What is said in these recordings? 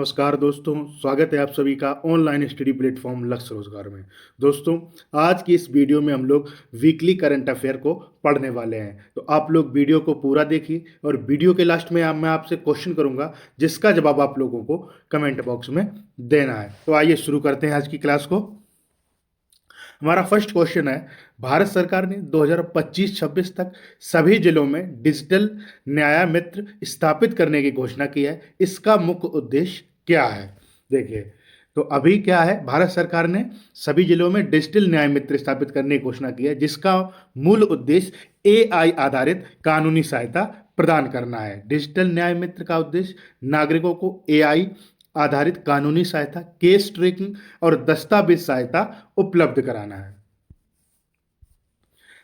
नमस्कार दोस्तों, स्वागत है आप सभी का ऑनलाइन स्टडी प्लेटफॉर्म लक्ष्य रोजगार में। दोस्तों, आज की इस वीडियो में हम लोग वीकली करंट अफेयर को पढ़ने वाले हैं। तो आप लोग वीडियो को पूरा देखिए और वीडियो के लास्ट में मैं आपसे क्वेश्चन करूंगा जिसका जवाब आप लोगों को कमेंट बॉक्स में देना है। तो आइए शुरू करते हैं आज की क्लास को। हमारा फर्स्ट क्वेश्चन है, भारत सरकार ने 2025-26 तक सभी जिलों में डिजिटल न्याय मित्र स्थापित करने की घोषणा की है। इसका मुख्य उद्देश्य क्या है? देखिए, तो अभी क्या है, भारत सरकार ने सभी जिलों में डिजिटल न्याय मित्र स्थापित करने की घोषणा की है, जिसका मूल उद्देश्य एआई आधारित कानूनी सहायता प्रदान करना है। डिजिटल न्याय मित्र का उद्देश्य नागरिकों को एआई आधारित कानूनी सहायता, केस ट्रैकिंग और दस्तावेज सहायता उपलब्ध कराना है।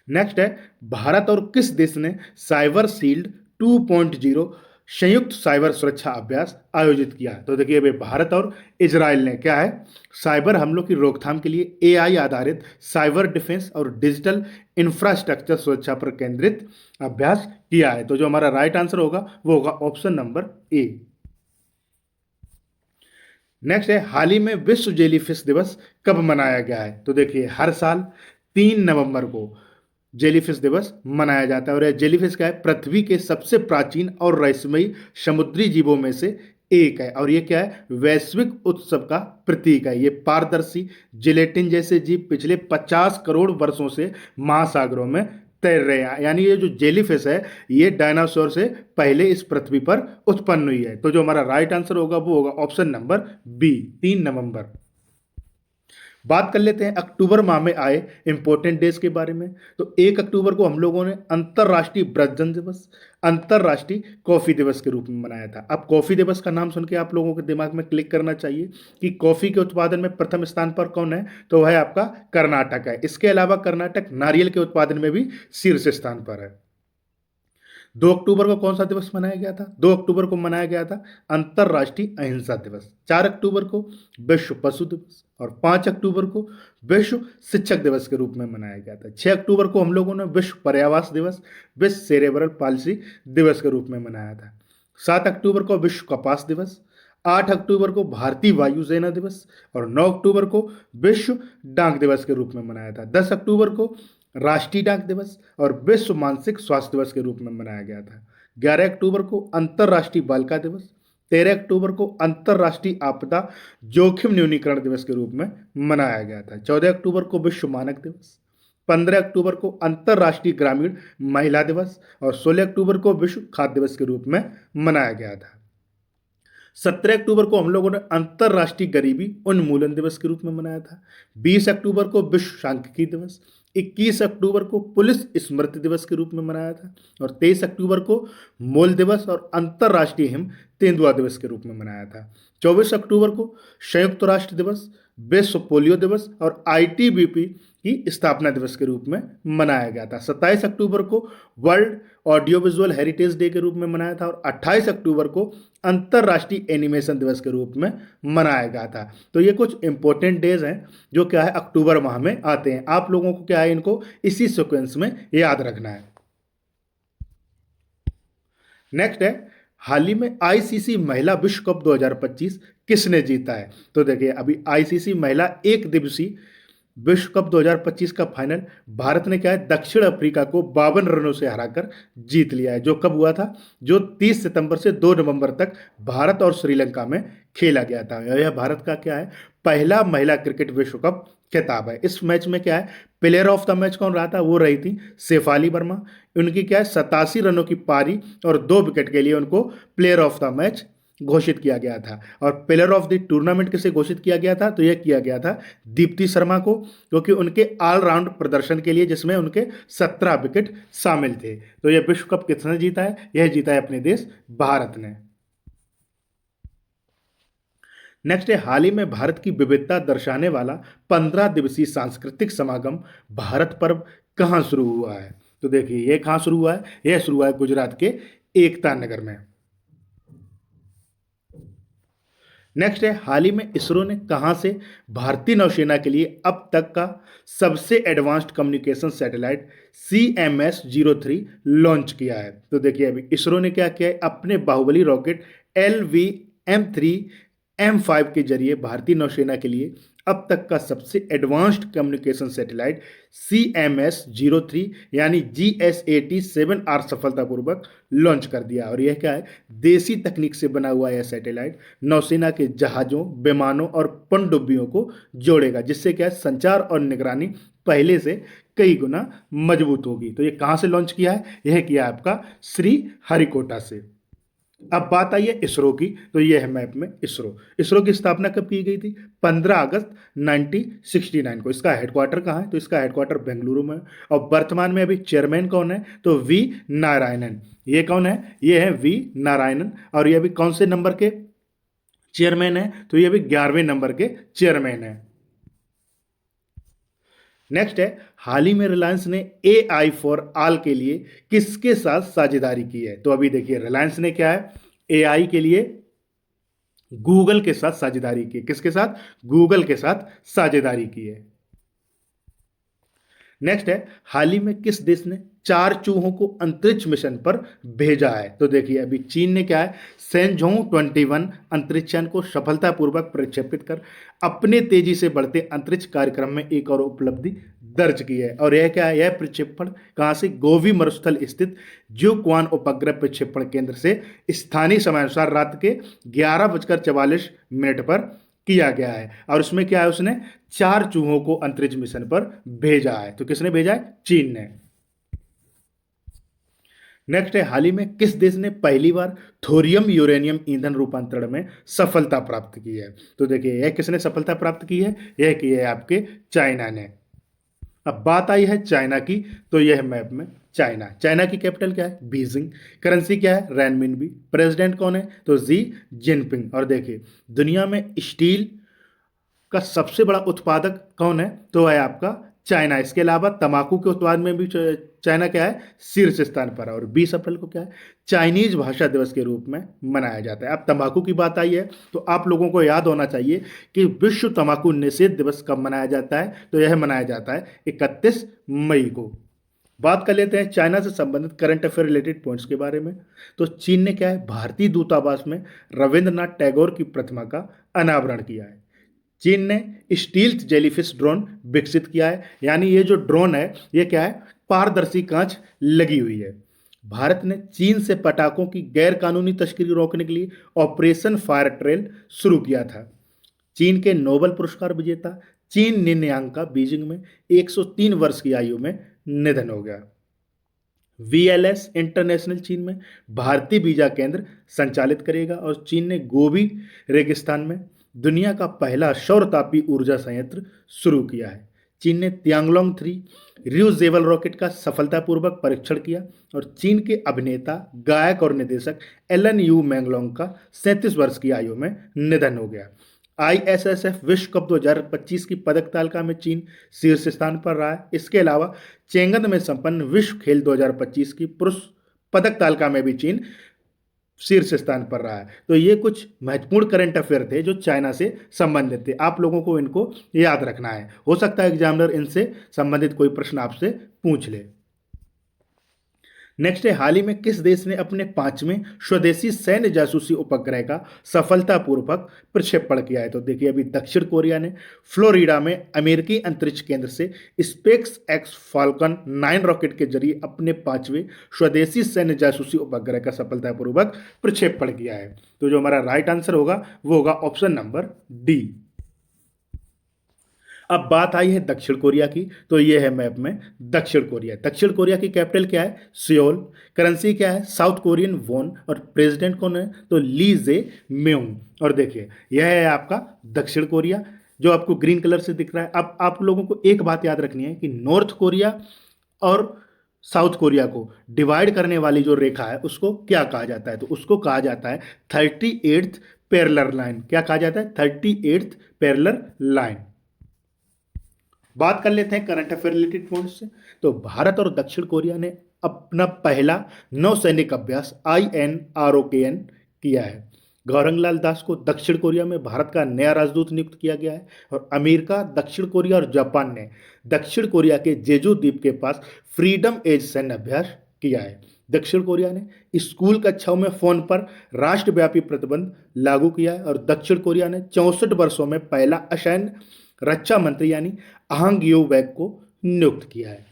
नेक्स्ट है, भारत और किस देश ने साइबर शील्ड 2.0 संयुक्त साइबर सुरक्षा अभ्यास आयोजित किया? तो देखिए, अभी भारत और इजराइल ने क्या है, साइबर हमलों की रोकथाम के लिए एआई आधारित साइबर डिफेंस और डिजिटल इंफ्रास्ट्रक्चर सुरक्षा पर केंद्रित अभ्यास किया है। तो जो हमारा राइट आंसर होगा वो होगा ऑप्शन नंबर ए। नेक्स्ट है, हाल ही में विश्व जेलीफिश दिवस कब मनाया गया है? तो देखिए, हर साल 3 नवंबर को जेलीफिश दिवस मनाया जाता है और यह जेलीफिश क्या है, पृथ्वी के सबसे प्राचीन और रहस्यमयी समुद्री जीवों में से एक है और ये क्या है, वैश्विक उत्सव का प्रतीक है। ये पारदर्शी जिलेटिन जैसे जीव पिछले 50 करोड़ वर्षों से महासागरों में तैर रहे हैं। यानी ये जो जेलीफिश है, ये डायनासोर से पहले इस पृथ्वी पर उत्पन्न हुई है। तो जो हमारा राइट आंसर होगा वो होगा ऑप्शन नंबर बी, 3 नवंबर। बात कर लेते हैं अक्टूबर माह में आए इंपॉर्टेंट डेज के बारे में। तो 1 अक्टूबर को हम लोगों ने अंतर्राष्ट्रीय वृद्धजन दिवस, अंतर्राष्ट्रीय कॉफी दिवस के रूप में मनाया था। अब कॉफी दिवस का नाम सुन के आप लोगों के दिमाग में क्लिक करना चाहिए कि कॉफी के उत्पादन में प्रथम स्थान पर कौन है? तो वह आपका कर्नाटक है। इसके अलावा कर्नाटक नारियल के उत्पादन में भी शीर्ष स्थान पर है। 2 अक्टूबर को कौन सा दिवस मनाया गया था? 2 अक्टूबर को मनाया गया था अंतर्राष्ट्रीय अहिंसा दिवस। 4 अक्टूबर को विश्व पशु दिवस और 5 अक्टूबर को विश्व शिक्षक दिवस के रूप में मनाया गया था। 6 अक्टूबर को हम लोगों ने विश्व पर्यावरण दिवस, विश्व सेरेब्रल पाल्सी दिवस के रूप में मनाया था। 7 अक्टूबर को विश्व कपास दिवस, 8 अक्टूबर को भारतीय वायुसेना दिवस और 9 अक्टूबर को विश्व डाक दिवस के रूप में मनाया था। 10 अक्टूबर को राष्ट्रीय डाक दिवस और विश्व मानसिक स्वास्थ्य दिवस के रूप में मनाया गया था। 11 अक्टूबर को अंतर्राष्ट्रीय बालिका दिवस, 13 अक्टूबर को अंतर्राष्ट्रीय आपदा जोखिम न्यूनीकरण दिवस के रूप में मनाया गया था। 14 अक्टूबर को विश्व मानक दिवस, 15 अक्टूबर को अंतर्राष्ट्रीय ग्रामीण महिला दिवस और 16 अक्टूबर को विश्व खाद्य दिवस के रूप में मनाया गया था। 17 अक्टूबर को हम लोगों ने अंतर्राष्ट्रीय गरीबी उन्मूलन दिवस के रूप में मनाया था। 20 अक्टूबर को विश्व सांख्यिकी दिवस, 21 अक्टूबर को पुलिस स्मृति दिवस के रूप में मनाया था और 23 अक्टूबर को मूल दिवस और अंतर्राष्ट्रीय हिम तेंदुआ दिवस के रूप में मनाया था। 24 अक्टूबर को संयुक्त राष्ट्र दिवस, विश्व पोलियो दिवस और आईटीबीपी की स्थापना दिवस के रूप में मनाया गया था। 27 अक्टूबर को world audio visual heritage day के रूप में मनाया था और 28 अक्टूबर को अंतर्राष्ट्रीय एनिमेशन दिवस के रूप में मनाया गया था। तो ये कुछ इंपॉर्टेंट डेज हैं जो क्या है, अक्टूबर माह में आते हैं। आप लोगों को क्या है, इनको इसी सीक्वेंस में याद रखना है। नेक्स्ट है, हाल ही में आईसीसी महिला विश्व कप 2025 किसने जीता है? तो देखिए, अभी आईसीसी महिला एक दिवसीय विश्व कप 2025 का फाइनल भारत ने क्या है, दक्षिण अफ्रीका को 52 रनों से हराकर जीत लिया है। जो कब हुआ था? जो 30 सितंबर से 2 नवंबर तक भारत और श्रीलंका में खेला गया था। यह भारत का क्या है, पहला महिला क्रिकेट विश्व कप खिताब है। इस मैच में क्या है, प्लेयर ऑफ द मैच कौन रहा था? वो रही थी शेफाली वर्मा। उनकी क्या है, 87 रनों की पारी और 2 विकेट के लिए उनको प्लेयर ऑफ द मैच घोषित किया गया था। और प्लेयर ऑफ द टूर्नामेंट किसे घोषित किया गया था? तो यह किया गया था दीप्ति शर्मा को, क्योंकि उनके ऑलराउंड प्रदर्शन के लिए, जिसमें उनके 17 विकेट शामिल थे। तो यह विश्व कप किसने जीता है? यह जीता है अपने देश भारत ने। नेक्स्ट है, हाल ही में भारत की विविधता दर्शाने वाला 15 दिवसीय सांस्कृतिक समागम भारत पर्व कहाँ शुरू हुआ है? तो देखिए, यह कहाँ शुरू हुआ है? यह शुरू हुआ है गुजरात के एकता नगर में। नेक्स्ट है, हाल ही में इसरो ने कहां से भारतीय नौसेना के लिए अब तक का सबसे advanced communication satellite CMS-03 launch किया है? तो देखिए, अभी इसरो ने क्या किया है, अपने बाहुबली रॉकेट LVM-3 M5 के जरिए भारतीय नौसेना के लिए अब तक का सबसे एडवांस्ड कम्युनिकेशन सैटेलाइट CMS-03 यानी GSAT-7R सफलतापूर्वक लॉन्च कर दिया। और यह क्या है, देसी तकनीक से बना हुआ यह सैटेलाइट नौसेना के जहाज़ों, विमानों और पनडुब्बियों को जोड़ेगा, जिससे क्या है, संचार और निगरानी पहले से कई गुना मजबूत होगी। तो ये कहाँ से लॉन्च किया है? यह किया है आपका श्री हरिकोटा से। अब बात आई है इसरो की, तो ये है मैप में इसरो। इसरो की स्थापना कब की गई थी? 15 अगस्त 1969 को। इसका हेडक्वार्टर कहाँ है? तो इसका हेडक्वार्टर बेंगलुरु में है। और वर्तमान में अभी चेयरमैन कौन है? तो वी नारायणन। ये कौन है? ये है वी नारायणन। और ये अभी कौन से नंबर के चेयरमैन है? तो ये अभी 11वें नंबर के चेयरमैन है। नेक्स्ट है, हाल ही में रिलायंस ने AI फॉर ऑल के लिए किसके साथ साझेदारी की है? तो अभी देखिए, रिलायंस ने क्या है, AI के लिए गूगल के साथ साझेदारी की। किसके साथ? गूगल के साथ साझेदारी की है। नेक्स्ट है, हाल ही में किस देश ने 4 चूहों को अंतरिक्ष मिशन पर भेजा है? तो देखिए, अभी चीन ने क्या है, सेंझोंग 21 अंतरिक्षयान को सफलतापूर्वक प्रक्षेपित कर अपने तेजी से बढ़ते अंतरिक्ष कार्यक्रम में एक और उपलब्धि दर्ज की है। और यह क्या है, यह प्रक्षेपण कहाँ से? गोवी मरुस्थल स्थित ज्यूक्वान उपग्रह प्रक्षेपण केंद्र से स्थानीय समयानुसार रात के 11:44 पर किया गया है। और उसमें क्या है, उसने 4 चूहों को अंतरिक्ष मिशन पर भेजा है। तो किसने भेजा है? चीन ने। नेक्स्ट है, हाल ही में किस देश ने पहली बार थोरियम यूरेनियम ईंधन रूपांतरण में सफलता प्राप्त की है? तो देखिए, यह किसने सफलता प्राप्त की है? यह की है आपके चाइना ने। अब बात आई है चाइना की, तो यह मैप में चाइना। चाइना की कैपिटल क्या है? बीजिंग। करेंसी क्या है? रेनमिनबी। प्रेसिडेंट कौन है? तो जी जिनपिंग। और देखिए, दुनिया में स्टील का सबसे बड़ा उत्पादक कौन है? तो है आपका चाइना। इसके अलावा तंबाकू के उत्पादन में भी चाइना क्या है? शीर्ष स्थान पर है। और 20 अप्रैल को क्या है? चाइनीज भाषा दिवस के रूप में मनाया जाता है। अब तंबाकू की बात आई है, तो आप लोगों को याद होना चाहिए कि विश्व तंबाकू निषेध दिवस कब मनाया जाता है? तो यह मनाया जाता है 31 मई को। बात कर लेते हैं चाइना से संबंधित करंट अफेयर रिलेटेड पॉइंट्स के बारे में। तो चीन ने क्या है, भारतीय दूतावास में रविंद्रनाथ टैगोर की प्रतिमा का अनावरण किया है। चीन ने स्टील्थ जेलीफिश ड्रोन विकसित किया है, यानी ये जो ड्रोन है, ये क्या है, पारदर्शी कांच लगी हुई है। भारत ने चीन से पटाखों की गैर कानूनी तस्करी रोकने के लिए ऑपरेशन फायर ट्रेल शुरू किया था। चीन के नोबेल पुरस्कार विजेता चीन निन्यांग का बीजिंग में 103 वर्ष की आयु में निधन हो गया। VLS इंटरनेशनल चीन में भारतीय वीजा केंद्र संचालित करेगा। और चीन ने गोबी रेगिस्तान में दुनिया का पहला सौर तापीय ऊर्जा संयंत्र शुरू किया है। चीन ने तियांगलोंग 3 रियूजेबल रॉकेट का सफलतापूर्वक परीक्षण किया। और चीन के अभिनेता, गायक और निर्देशक एलन यू मैंगलोंग का 37 वर्ष की आयु में निधन हो गया। ISSF विश्व कप 2025 की पदक तालिका में चीन शीर्ष स्थान पर रहा है। इसके अलावा चेंगन में संपन्न विश्व खेल 2025 की पुरुष पदक तालिका में भी चीन शीर्ष स्थान पर रहा है। तो ये कुछ महत्वपूर्ण करंट अफेयर थे जो चाइना से संबंधित थे। आप लोगों को इनको याद रखना है। हो सकता है एग्जामिनर इनसे संबंधित कोई प्रश्न आपसे पूछ ले। नेक्स्ट है, हाल ही में किस देश ने अपने 5वें स्वदेशी सैन्य जासूसी उपग्रह का सफलतापूर्वक प्रक्षेपण किया है? तो देखिए, अभी दक्षिण कोरिया ने फ्लोरिडा में अमेरिकी अंतरिक्ष केंद्र से स्पेस एक्स फाल्कन 9 रॉकेट के जरिए अपने 5वें स्वदेशी सैन्य जासूसी उपग्रह का सफलतापूर्वक प्रक्षेपण किया है। तो जो हमारा राइट आंसर होगा वो होगा ऑप्शन नंबर डी। अब बात आई है दक्षिण कोरिया की, तो ये है मैप में दक्षिण कोरिया। दक्षिण कोरिया की कैपिटल क्या है? सियोल। करेंसी क्या है? South Korean von. और प्रेसिडेंट कौन है? तो ली जे म्यूंग। और देखिए, यह है आपका दक्षिण कोरिया जो आपको ग्रीन कलर से दिख रहा है। अब आप लोगों को एक बात याद रखनी है कि नॉर्थ कोरिया और साउथ कोरिया को डिवाइड करने वाली जो रेखा है उसको क्या कहा जाता है? तो उसको कहा जाता है 38th पैरेलल लाइन। क्या कहा जाता है? 38th parallel line. बात कर लेते हैं करंट अफेयर रिलेटेड पॉइंट से। तो भारत और दक्षिण कोरिया ने अपना पहला नौसैनिक अभ्यास INROKN किया है। गौरंग लाल दास को दक्षिण कोरिया में भारत का नया राजदूत नियुक्त किया गया है। और अमेरिका, दक्षिण कोरिया और जापान ने दक्षिण कोरिया के जेजू द्वीप के पास फ्रीडम एज सैन्य अभ्यास किया है। दक्षिण कोरिया ने स्कूल कक्षाओं में फोन पर राष्ट्रव्यापी प्रतिबंध लागू किया है और दक्षिण कोरिया ने 64 वर्षों में पहला असैन्य रक्षा मंत्री यानी अहंग यो बैग को नियुक्त किया है।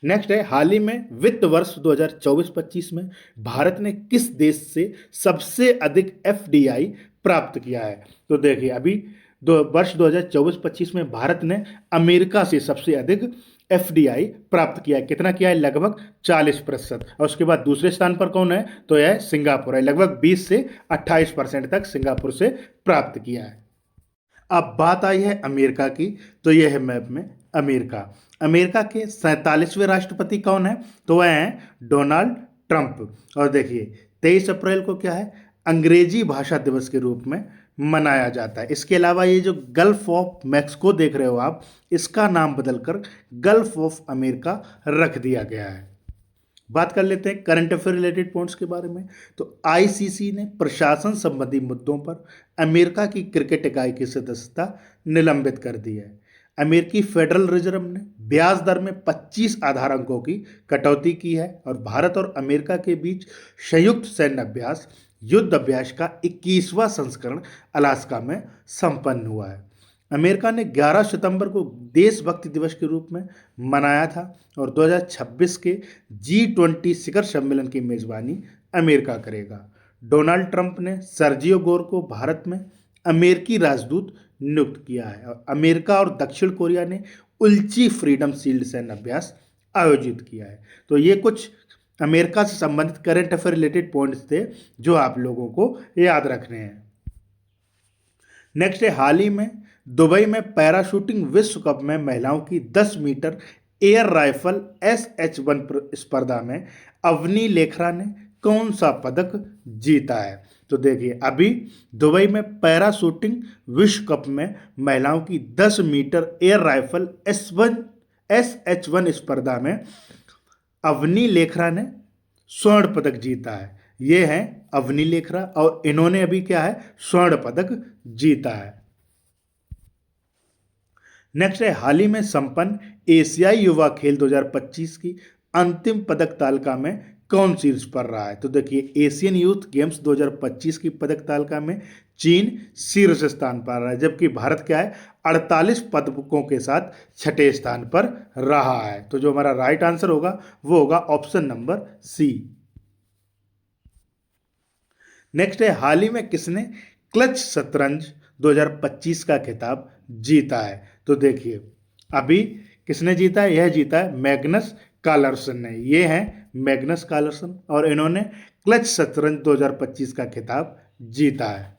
नेक्स्ट है, हाल ही में वित्त वर्ष 2024-25 में भारत ने किस देश से सबसे अधिक एफडीआई प्राप्त किया है? तो देखिए, अभी वर्ष 2024-25 में भारत ने अमेरिका से सबसे अधिक एफडीआई प्राप्त किया है। कितना किया है? लगभग 40%। और उसके बाद दूसरे स्थान पर कौन है? तो यह सिंगापुर है, लगभग 20 से 28% तक सिंगापुर से प्राप्त किया है। अब बात आई है अमेरिका की, तो यह है मैप में अमेरिका। अमेरिका के 47वें राष्ट्रपति कौन है? तो वह हैं डोनाल्ड ट्रंप। और देखिए, 23 अप्रैल को क्या है? अंग्रेजी भाषा दिवस के रूप में मनाया जाता है। इसके अलावा ये जो गल्फ ऑफ मैक्सिको देख रहे हो आप, इसका नाम बदलकर गल्फ ऑफ अमेरिका रख दिया गया है। बात कर लेते हैं करंट अफेयर रिलेटेड पॉइंट्स के बारे में। तो आईसीसी ने प्रशासन संबंधी मुद्दों पर अमेरिका की क्रिकेट इकाई की सदस्यता निलंबित कर दी है। अमेरिकी फेडरल रिजर्व ने ब्याज दर में 25 आधार अंकों की कटौती की है और भारत और अमेरिका के बीच संयुक्त सैन्य अभ्यास युद्ध अभ्यास का 21वां संस्करण अलास्का में संपन्न हुआ है। अमेरिका ने 11 सितंबर को देशभक्ति दिवस के रूप में मनाया था और 2026 के G20 शिखर सम्मेलन की मेजबानी अमेरिका करेगा। डोनाल्ड ट्रंप ने सर्जियो गोर को भारत में अमेरिकी राजदूत नियुक्त किया है और अमेरिका और दक्षिण कोरिया ने उल्ची फ्रीडम शील्ड सैन्य अभ्यास आयोजित किया है। तो ये कुछ अमेरिका से संबंधित करंट अफेयर रिलेटेड पॉइंट्स थे जो आप लोगों को याद रखने हैं। नेक्स्ट है, हाल ही में दुबई में पैराशूटिंग विश्व कप में महिलाओं की 10 मीटर एयर राइफल SH1 स्पर्धा में अवनी लेखरा ने कौन सा पदक जीता है? तो देखिए, अभी दुबई में पैराशूटिंग विश्व कप में महिलाओं की 10 मीटर एयर राइफल SH1 स्पर्धा में अवनी लेखरा ने स्वर्ण पदक जीता है। ये हैं अवनी लेखरा और इन्होंने अभी क्या है? स्वर्ण पदक जीता है। नेक्स्ट है, हाल ही में संपन्न एशियाई युवा खेल 2025 की अंतिम पदक तालिका में कौन शीर्ष पर रहा है? तो देखिए, एशियन यूथ गेम्स 2025 की पदक तालिका में चीन शीर्ष स्थान पर रहा है, जबकि भारत क्या है? 48 पदकों के साथ छठे स्थान पर रहा है। तो जो हमारा राइट आंसर होगा वो होगा ऑप्शन नंबर सी। नेक्स्ट है, हाल ही में किसने क्लच शतरंज 2025 का खिताब जीता है? तो देखिए, अभी किसने जीता है? यह जीता है मैग्नस कार्लसन ने। ये हैं मैग्नस कार्लसन और इन्होंने क्लच शतरंज 2025 का खिताब जीता है।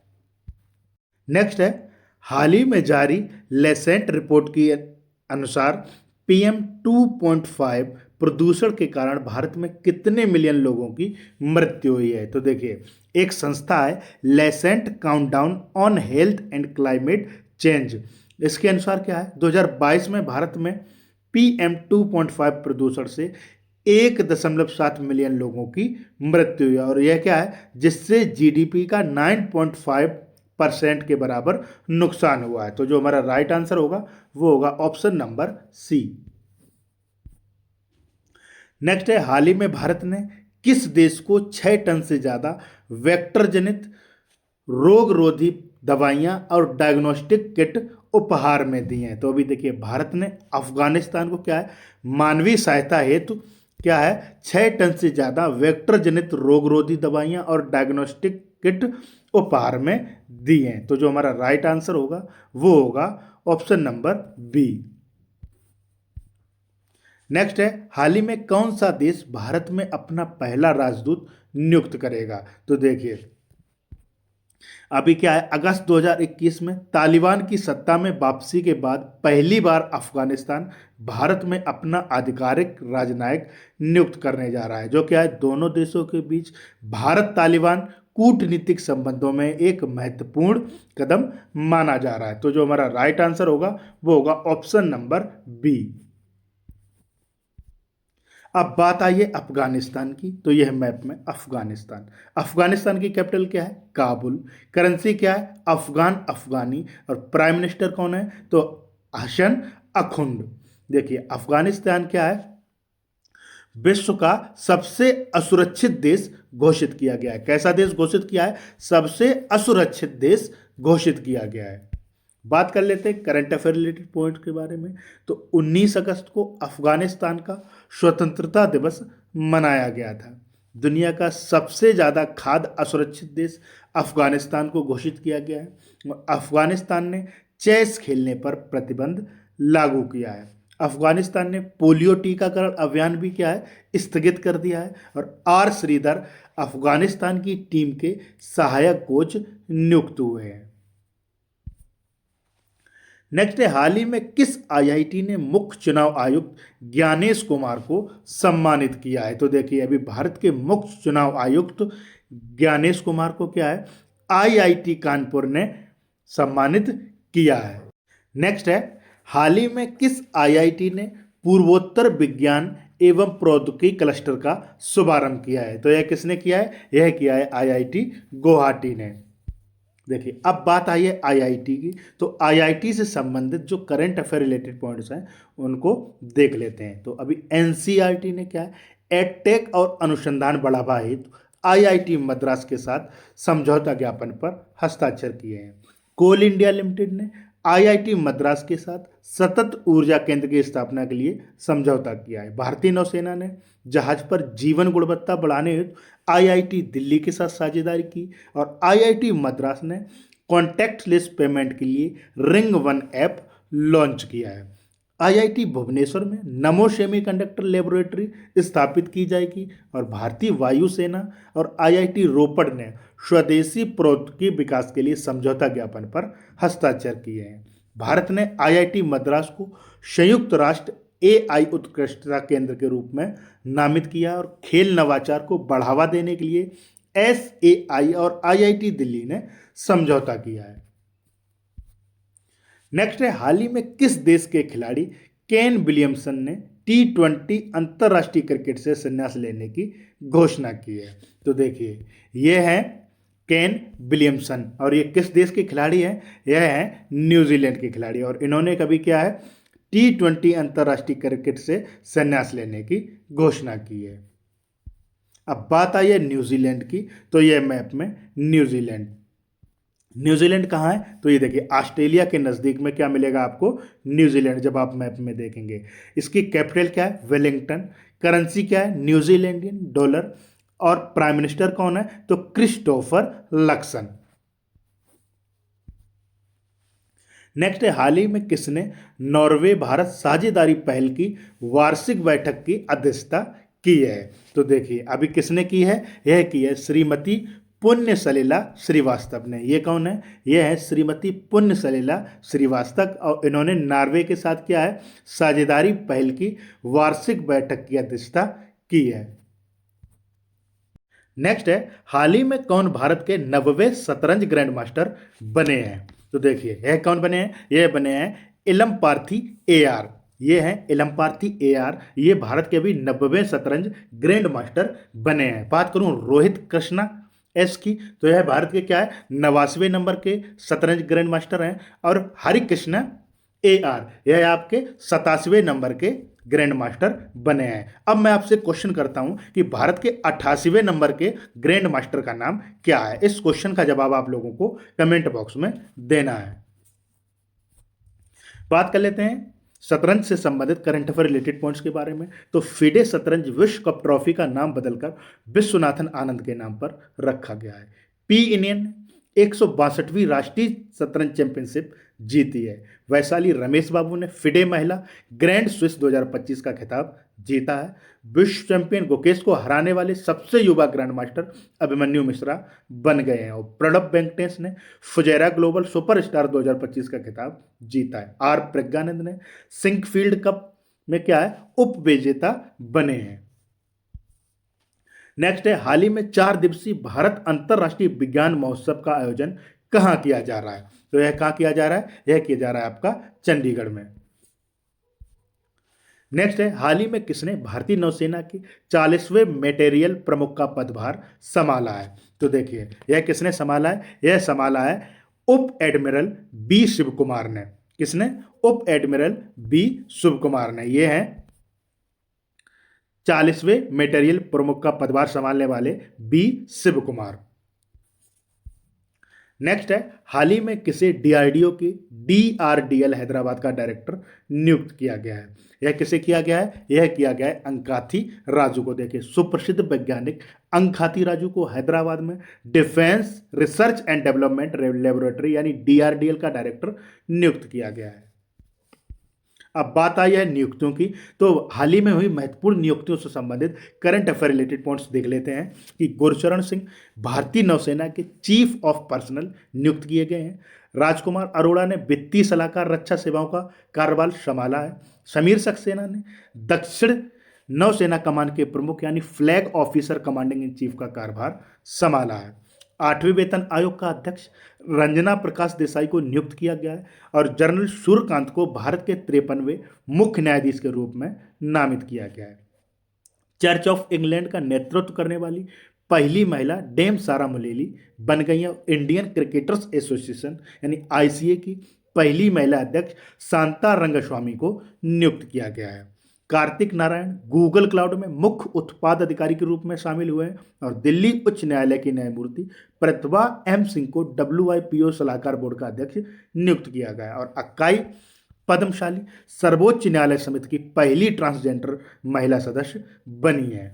नेक्स्ट है, हाल ही में जारी लेसेंट रिपोर्ट के अनुसार PM 2.5 प्रदूषण के कारण भारत में कितने मिलियन लोगों की मृत्यु हुई है? तो देखिए, एक संस्था है Lancet countdown on health and climate change. इसके अनुसार क्या है? 2022 में भारत में PM 2.5 प्रदूषण से 1.7 मिलियन लोगों की मृत्यु हुई और यह क्या है? जिससे GDP का 9.5% के बराबर नुकसान हुआ है। तो जो हमारा राइट आंसर होगा वो होगा ऑप्शन नंबर सी। नेक्स्ट है, हाल ही में भारत ने किस देश को 6 टन से ज्यादा वेक्टर जनित रोग रोधी दवाइयां और डायग्नोस्टिक किट उपहार में दी हैं? तो अभी देखिए, भारत ने अफगानिस्तान को क्या है? मानवीय सहायता हेतु क्या है? 6 टन से ज्यादा वेक्टर जनित रोग रोधी दवाइयां और डायग्नोस्टिक किट उपहार में दी हैं। तो जो हमारा राइट आंसर होगा वो होगा ऑप्शन नंबर बी। नेक्स्ट है, हाल ही में कौन सा देश भारत में अपना पहला राजदूत नियुक्त करेगा? तो देखिए, अभी क्या है? अगस्त 2021 में तालिबान की सत्ता में वापसी के बाद पहली बार अफगानिस्तान भारत में अपना आधिकारिक राजनयिक नियुक्त करने जा रहा है, जो क्या है? दोनों देशों के बीच भारत तालिबान कूटनीतिक संबंधों में एक महत्वपूर्ण कदम माना जा रहा है। तो जो हमारा राइट आंसर होगा वो होगा ऑप्शन नंबर बी। अब बात आई है अफगानिस्तान की, तो यह मैप में अफगानिस्तान। अफगानिस्तान की कैपिटल क्या है? काबुल। करेंसी क्या है? अफगान अफगानी। और प्राइम मिनिस्टर कौन है? तो हसन अखुंड। देखिए, अफगानिस्तान क्या है? विश्व का सबसे असुरक्षित देश घोषित किया गया है। कैसा देश घोषित किया है? सबसे असुरक्षित देश घोषित किया गया है। बात कर लेते हैं करंट अफेयर रिलेटेड पॉइंट के बारे में। तो 19 अगस्त को अफगानिस्तान का स्वतंत्रता दिवस मनाया गया था। दुनिया का सबसे ज़्यादा खाद्य असुरक्षित देश अफगानिस्तान को घोषित किया गया है। और अफगानिस्तान ने चेस खेलने पर प्रतिबंध लागू किया है। अफगानिस्तान ने पोलियो टीकाकरण अभियान भी क्या है, स्थगित कर दिया है। और आर श्रीधर अफगानिस्तान की टीम के सहायक कोच नियुक्त हुए हैं। नेक्स्ट है, हाल ही में किस आईआईटी ने मुख्य चुनाव आयुक्त ज्ञानेश कुमार को सम्मानित किया है? तो देखिए, अभी भारत के मुख्य चुनाव आयुक्त ज्ञानेश कुमार को क्या है, आईआईटी कानपुर ने सम्मानित किया है। नेक्स्ट है, हाल ही में किस आईआईटी ने पूर्वोत्तर विज्ञान एवं प्रौद्योगिकी क्लस्टर का शुभारंभ किया है? तो यह किसने किया है? यह किया है आईआईटी गुवाहाटी ने। देखिए, अब बात आई है आईआईटी की। तो आईआईटी से संबंधित जो करंट अफेयर रिलेटेड पॉइंट्स हैं उनको देख लेते हैं। तो अभी एनसीईआरटी ने क्या है, एडटेक और अनुसंधान बढ़ावा हेतु आईआईटी मद्रास के साथ समझौता ज्ञापन पर हस्ताक्षर किए हैं। कोल इंडिया लिमिटेड ने आईआईटी मद्रास के साथ सतत ऊर्जा केंद्र की स्थापना के लिए समझौता किया है। भारतीय नौसेना ने जहाज पर जीवन गुणवत्ता बढ़ाने हेतु आईआईटी दिल्ली के साथ साझेदारी की। और आईआईटी मद्रास ने कॉन्टैक्टलेस पेमेंट के लिए रिंग वन ऐप लॉन्च किया है। आईआईटी भुवनेश्वर में नमो सेमीकंडक्टर लेबोरेटरी स्थापित की जाएगी। और भारतीय वायुसेना और आईआईटी रोपड़ ने स्वदेशी प्रौद्योगिकी विकास के लिए समझौता ज्ञापन पर हस्ताक्षर किए हैं। भारत ने आईआईटी मद्रास को संयुक्त राष्ट्र एआई उत्कृष्टता केंद्र के रूप में नामित किया और खेल नवाचार को बढ़ावा देने के लिए एसएआई और आईआईटी दिल्ली ने समझौता किया है। नेक्स्ट है, हाल ही में किस देश के खिलाड़ी केन विलियमसन ने T20 अंतर्राष्ट्रीय क्रिकेट से संन्यास लेने की घोषणा की है? तो देखिए, ये है केन विलियमसन और ये किस देश के खिलाड़ी हैं? यह है न्यूजीलैंड के खिलाड़ी। और इन्होंने कभी क्या है, T20 अंतर्राष्ट्रीय क्रिकेट से संन्यास लेने की घोषणा की है। अब बात आई है न्यूजीलैंड की। तो ये मैप में न्यूजीलैंड कहाँ है? तो ये देखिए, ऑस्ट्रेलिया के नज़दीक में क्या मिलेगा आपको, न्यूजीलैंड, जब आप मैप में देखेंगे। इसकी कैपिटल क्या है? वेलिंगटन। करेंसी क्या है? न्यूजीलैंडियन डॉलर। और प्राइम मिनिस्टर कौन है? तो क्रिस्टोफर लक्सन। नेक्स्ट है, हाल ही में किसने नॉर्वे भारत साझेदारी पहल की वार्षिक बैठक की अध्यक्षता की है? तो देखिए, अभी किसने की है? यह की है श्रीमती पुण्य सलिला श्रीवास्तव ने। ये कौन है? यह है श्रीमती पुण्य सलिला श्रीवास्तव। और इन्होंने नॉर्वे के साथ क्या है, साझेदारी पहल की वार्षिक बैठक की अध्यक्षता की है। नेक्स्ट है, हाल ही में कौन भारत के 90वें शतरंज ग्रैंड मास्टर बने हैं? तो देखिए, यह कौन बने हैं? यह बने हैं इलमपार्थी एआर। ये हैं इलमपार्थी एआर। ये भारत के अभी 90वें शतरंज ग्रैंड मास्टर बने हैं। बात करूं रोहित कृष्णा एस की, तो यह भारत के क्या है, 89वें नंबर के शतरंज ग्रैंड मास्टर हैं। और हरिकृष्ण एआर, यह आपके 87वें नंबर के ग्रैंड मास्टर बने हैं। अब मैं आपसे क्वेश्चन करता हूं कि भारत के 88वें नंबर के ग्रैंड मास्टर का नाम क्या है? इस क्वेश्चन का जवाब आप लोगों को कमेंट बॉक्स में देना है। बात कर लेते हैं शतरंज से संबंधित करंट अफेयर रिलेटेड पॉइंट्स के बारे में। तो फिडे शतरंज विश्व कप ट्रॉफी का नाम बदलकर विश्वनाथन आनंद के नाम पर रखा गया है। पी इंडियन 162वीं राष्ट्रीय शतरंज चैंपियनशिप जीती है। वैशाली रमेश बाबू ने फिडे महिला ग्रैंड स्विस 2025 का खिताब जीता है। विश्व चैंपियन गुकेश को हराने वाले सबसे युवा ग्रैंड मास्टर अभिमन्यु मिश्रा बन गए हैं। और प्रणब वेंकटेश ने फुजेरा ग्लोबल सुपरस्टार 2025 का खिताब जीता है। आर प्रज्ञानंद ने सिंकफील्ड कप में क्या है, उप विजेता बने हैं। नेक्स्ट है, हाल ही में 4 दिवसीय भारत अंतर्राष्ट्रीय विज्ञान महोत्सव का आयोजन कहाँ किया जा रहा है? तो यह कहाँ किया जा रहा है? यह किया जा रहा है आपका चंडीगढ़ में। नेक्स्ट है, हाल ही में किसने भारतीय नौसेना की 40वें मेटेरियल प्रमुख का पदभार संभाला है? तो देखिए, यह किसने संभाला है? यह संभाला है उप एडमिरल बी शिव कुमार ने। किसने? उप एडमिरल बी शिव कुमार ने। यह है 40वें मेटेरियल प्रमुख का पदभार संभालने वाले बी शिव कुमार। नेक्स्ट है, हाल ही में किसे डीआरडीओ की डीआरडीएल हैदराबाद का डायरेक्टर नियुक्त किया गया है? यह किसे किया गया है? यह किया गया है अंकाथी राजू को। देखिए, सुप्रसिद्ध वैज्ञानिक अंकाथी राजू को हैदराबाद में defence research and development laboratory यानी डीआरडीएल का डायरेक्टर नियुक्त किया गया है। अब बात आई है नियुक्तियों की, तो हाल ही में हुई महत्वपूर्ण नियुक्तियों से संबंधित करंट अफेयर रिलेटेड पॉइंट्स देख लेते हैं कि गुरचरण सिंह भारतीय नौसेना के चीफ ऑफ पर्सनल नियुक्त किए गए हैं। राजकुमार अरोड़ा ने वित्तीय सलाहकार रक्षा सेवाओं का कार्यभार संभाला है। समीर सक्सेना ने दक्षिण नौसेना कमान के प्रमुख यानी flag officer commanding in chief का कार्यभार संभाला है। 8वें वेतन आयोग का अध्यक्ष रंजना प्रकाश देसाई को नियुक्त किया गया है और जनरल सूर्यकांत को भारत के 53वें मुख्य न्यायाधीश के रूप में नामित किया गया है। चर्च ऑफ इंग्लैंड का नेतृत्व करने वाली पहली महिला डेम सारा मुलेली बन गई है। इंडियन क्रिकेटर्स एसोसिएशन यानी आईसीए की पहली महिला अध्यक्ष शांता रंगस्वामी को नियुक्त किया गया है। कार्तिक नारायण गूगल क्लाउड में मुख्य उत्पाद अधिकारी के रूप में शामिल हुए हैं और दिल्ली उच्च न्यायालय की न्यायमूर्ति प्रतिभा एम सिंह को WIPO सलाहकार बोर्ड का अध्यक्ष नियुक्त किया गया और अक्काई पद्मशाली सर्वोच्च न्यायालय समिति की पहली ट्रांसजेंडर महिला सदस्य बनी है।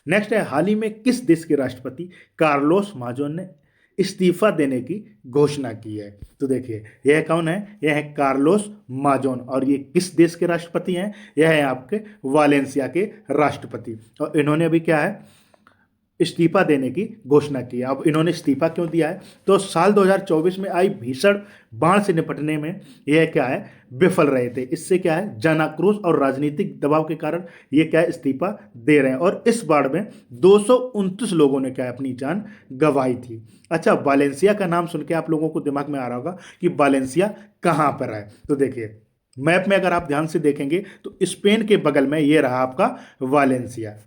नेक्स्ट है, हाल ही में किस देश के राष्ट्रपति कार्लोस माजोन ने इस्तीफा देने की घोषणा की है? तो देखिए, यह कौन है? यह है कार्लोस माजोन और ये किस देश के राष्ट्रपति हैं? यह है आपके वालेंसिया के राष्ट्रपति और इन्होंने अभी क्या है, इस्तीफा देने की घोषणा की है। अब इन्होंने इस्तीफा क्यों दिया है? तो साल 2024 में आई भीषण बाढ़ से निपटने में यह क्या है, विफल रहे थे। इससे क्या है, जन आक्रोश और राजनीतिक दबाव के कारण ये क्या है, इस्तीफा दे रहे हैं और इस बाढ़ में 229 लोगों ने क्या है, अपनी जान गंवाई थी। अच्छा, वालेंसिया का नाम सुन के आप लोगों को दिमाग में आ रहा होगा कि वालेंसिया कहाँ पर है। तो देखिए, मैप में अगर आप ध्यान से देखेंगे तो स्पेन के बगल में ये रहा आपका वालेंसिया।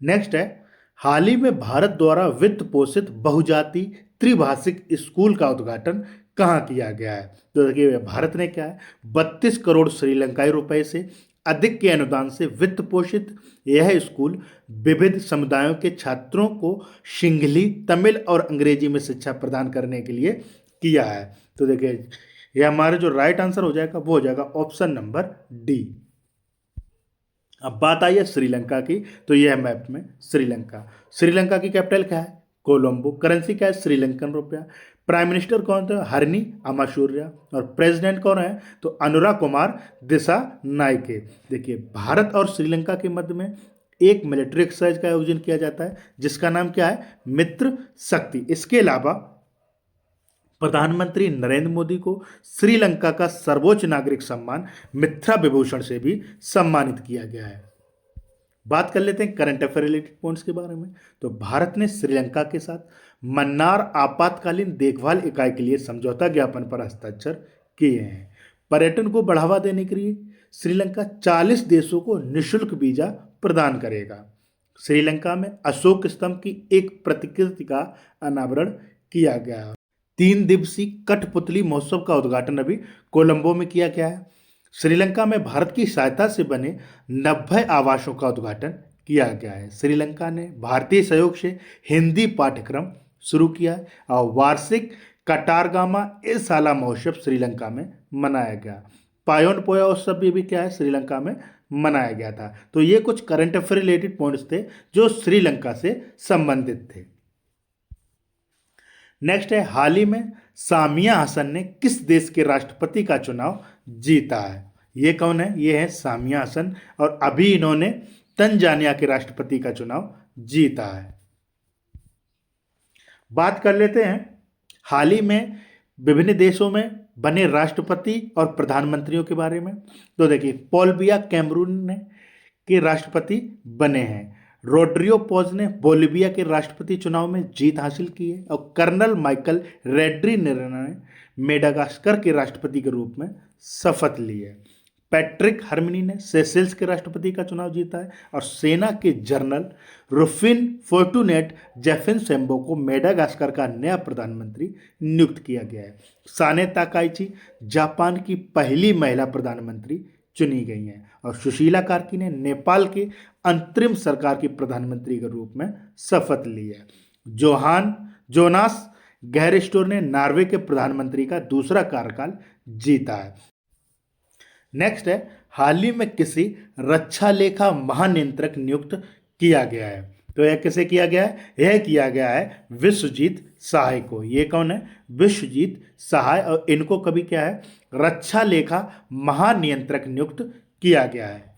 नेक्स्ट है, हाल ही में भारत द्वारा वित्त पोषित बहुजाति त्रिभाषिक स्कूल का उद्घाटन कहाँ किया गया है? तो देखिए, भारत ने क्या है, 32 करोड़ श्रीलंकाई रुपए से अधिक के अनुदान से वित्त पोषित यह स्कूल विविध समुदायों के छात्रों को सिंहली, तमिल और अंग्रेजी में शिक्षा प्रदान करने के लिए किया है। तो देखिए, यह हमारा जो राइट आंसर हो जाएगा वो हो जाएगा ऑप्शन नंबर डी। अब बात आई है श्रीलंका की, तो यह मैप में श्रीलंका की कैपिटल क्या है? कोलंबो। करेंसी क्या है? श्रीलंकन रुपया। प्राइम मिनिस्टर कौन थे? हरनी अमाशूर्या। और प्रेसिडेंट कौन है? तो अनुरा कुमार दिशा नायके। देखिए, भारत और श्रीलंका के मध्य में एक मिलिट्री एक्सरसाइज का आयोजन किया जाता है जिसका नाम क्या है? मित्र शक्ति। इसके अलावा प्रधानमंत्री नरेंद्र मोदी को श्रीलंका का सर्वोच्च नागरिक सम्मान मित्रा विभूषण से भी सम्मानित किया गया है। बात कर लेते हैं करंट अफेयर रिलेटेड पॉइंट्स के बारे में। तो भारत ने श्रीलंका के साथ मन्नार आपातकालीन देखभाल इकाई के लिए समझौता ज्ञापन पर हस्ताक्षर किए हैं। पर्यटन को बढ़ावा देने के लिए श्रीलंका 40 देशों को निःशुल्क वीजा प्रदान करेगा। श्रीलंका में अशोक स्तंभ की एक प्रतिकृति का अनावरण किया गया। 3 दिवसीय कठपुतली महोत्सव का उद्घाटन अभी कोलंबो में किया गया है। श्रीलंका में भारत की सहायता से बने 90 आवासों का उद्घाटन किया गया है। श्रीलंका ने भारतीय सहयोग से हिंदी पाठ्यक्रम शुरू किया है और वार्षिक कटारगामा ए साला महोत्सव श्रीलंका में मनाया गया। पायोन पोया उत्सव भी क्या है, श्रीलंका में मनाया गया था। तो ये कुछ करंट अफेयर रिलेटेड पॉइंट्स थे जो श्रीलंका से संबंधित थे। नेक्स्ट है, हाल ही में सामिया हसन ने किस देश के राष्ट्रपति का चुनाव जीता है? ये कौन है? ये है सामिया हसन और अभी इन्होंने तंजानिया के राष्ट्रपति का चुनाव जीता है। बात कर लेते हैं हाल ही में विभिन्न देशों में बने राष्ट्रपति और प्रधानमंत्रियों के बारे में। तो देखिए, पॉल बिया कैमरून के राष्ट्रपति बने हैं। रोड्रियो पोज ने बोलिविया के राष्ट्रपति चुनाव में जीत हासिल की है और कर्नल माइकल रेड्री ने मेडागास्कर के राष्ट्रपति के रूप में शपथ ली है। पैट्रिक हरमिनी ने सेशेल्स के राष्ट्रपति का चुनाव जीता है और सेना के जनरल रुफिन फोर्टुनेट जेफिनसेम्बो को मेडागास्कर का नया प्रधानमंत्री नियुक्त किया गया है। साने ताकाइची जापान की पहली महिला प्रधानमंत्री चुनी गई हैं और सुशीला कार्की ने नेपाल के अंतरिम सरकार की प्रधानमंत्री के रूप में शपथ ली है। जोनास गैरस्टोर ने नॉर्वे के प्रधानमंत्री का दूसरा कार्यकाल जीता है। नेक्स्ट है, हाल ही में किसी रक्षा लेखा महानियंत्रक नियुक्त किया गया है। तो यह किसे किया गया है? यह किया गया है विश्वजीत सहाय को। ये कौन है? विश्वजीत सहाय। और इनको कभी क्या है? रक्षा लेखा महानियंत्रक नियुक्त किया गया है।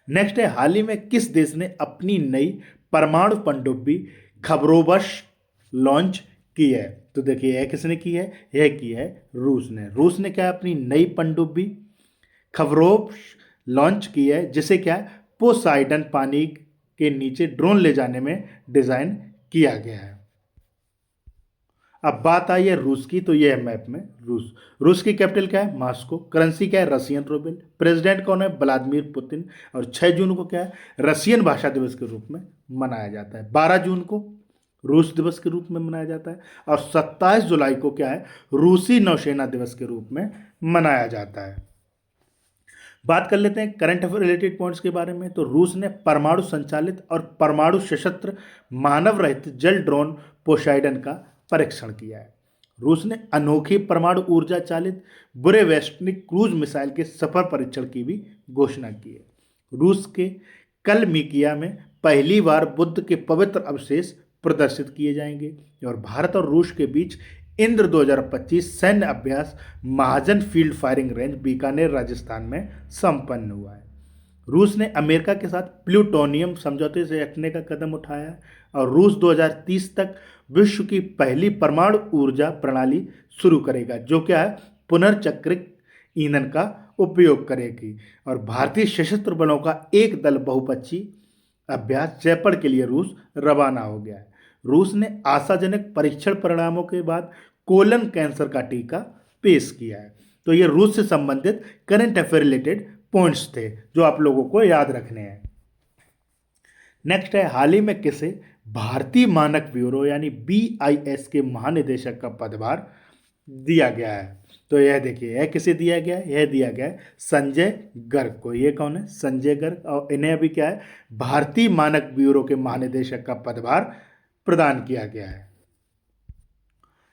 नेक्स्ट है, हाल ही में किस देश ने अपनी नई परमाणु पनडुब्बी खबरोवश लॉन्च की है? तो देखिए, यह किसने की है? यह की है रूस ने। रूस ने क्या अपनी नई पनडुब्बी खबरोवश लॉन्च की है, जिसे क्या है? पोसाइडन पानी के नीचे ड्रोन ले जाने में डिजाइन किया गया है। अब बात आई है रूस की, तो यह है मैप में रूस की कैपिटल क्या है? मॉस्को। करेंसी क्या है? Russian rouble. प्रेसिडेंट कौन है? Vladimir Putin. और 6 जून को क्या है? रशियन भाषा दिवस के रूप में मनाया जाता है। 12 जून को रूस दिवस के रूप में मनाया जाता है और 27 जुलाई को क्या है? रूसी नौसेना दिवस के रूप में मनाया जाता है। बात कर लेते हैं करंट अफेयर रिलेटेड पॉइंट्स के बारे में। तो रूस ने परमाणु संचालित और परमाणु सशस्त्र मानव रहित जल ड्रोन पोसाइडन का परीक्षण किया है। रूस ने अनोखी परमाणु ऊर्जा चालित बुरेवेस्टनिक क्रूज मिसाइल के सफल परीक्षण की भी घोषणा की है। रूस के कलमिकिया में पहली बार बुद्ध के पवित्र अवशेष प्रदर्शित किए जाएंगे और भारत और रूस के बीच इंद्र 2025 सैन्य अभ्यास Mahajan field firing range Bikaner Rajasthan में संपन्न हुआ है। रूस ने अमेरिका के साथ प्लूटोनियम समझौते से हटने का कदम उठाया है और रूस 2030 तक विश्व की पहली परमाणु ऊर्जा प्रणाली शुरू करेगा, जो क्या है? पुनर्चक्रित ईंधन का उपयोग करेगी। और भारतीय सशस्त्र बलों का एक दल बहुपक्षीय अभ्यास जयपुर के लिए रूस रवाना हो गया है। रूस ने आशाजनक परीक्षण परिणामों के बाद कोलन कैंसर का टीका पेश किया है। तो ये रूस से संबंधित करंट अफेयर रिलेटेड पॉइंट्स थे जो आप लोगों को याद रखने हैं। नेक्स्ट है, हाल ही में किसे भारतीय मानक ब्यूरो यानी BIS के महानिदेशक का पदभार दिया गया है? तो यह देखिए, यह किसे दिया गया है? यह दिया गया है संजय गर्ग को। ये कौन है? संजय गर्ग। और इन्हें अभी क्या है? भारतीय मानक ब्यूरो के महानिदेशक का पदभार प्रदान किया गया है।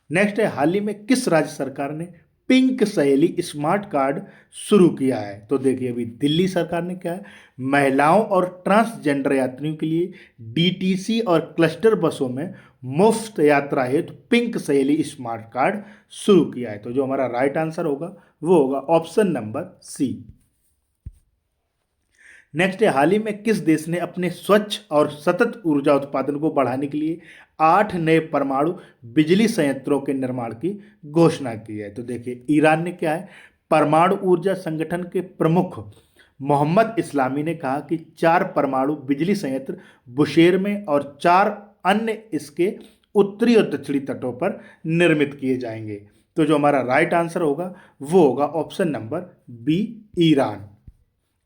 नेक्स्ट है, हाल ही में किस राज्य सरकार ने पिंक सहेली स्मार्ट कार्ड शुरू किया है? तो देखिए, अभी दिल्ली सरकार ने क्या है? महिलाओं और ट्रांसजेंडर यात्रियों के लिए DTC और क्लस्टर बसों में मुफ्त यात्रा हेतु पिंक सहेली स्मार्ट कार्ड शुरू किया है। तो जो हमारा राइट आंसर होगा वो होगा ऑप्शन नंबर सी। नेक्स्ट है, हाल ही में किस देश ने अपने स्वच्छ और सतत ऊर्जा उत्पादन को बढ़ाने के लिए 8 नए परमाणु बिजली संयंत्रों के निर्माण की घोषणा की है? तो देखिए, ईरान ने क्या है? परमाणु ऊर्जा संगठन के प्रमुख मोहम्मद इस्लामी ने कहा कि 4 परमाणु बिजली संयंत्र बुशेर में और 4 अन्य इसके उत्तरी और दक्षिणी तटों पर निर्मित किए जाएंगे। तो जो हमारा राइट आंसर होगा वो होगा ऑप्शन नंबर बी, ईरान।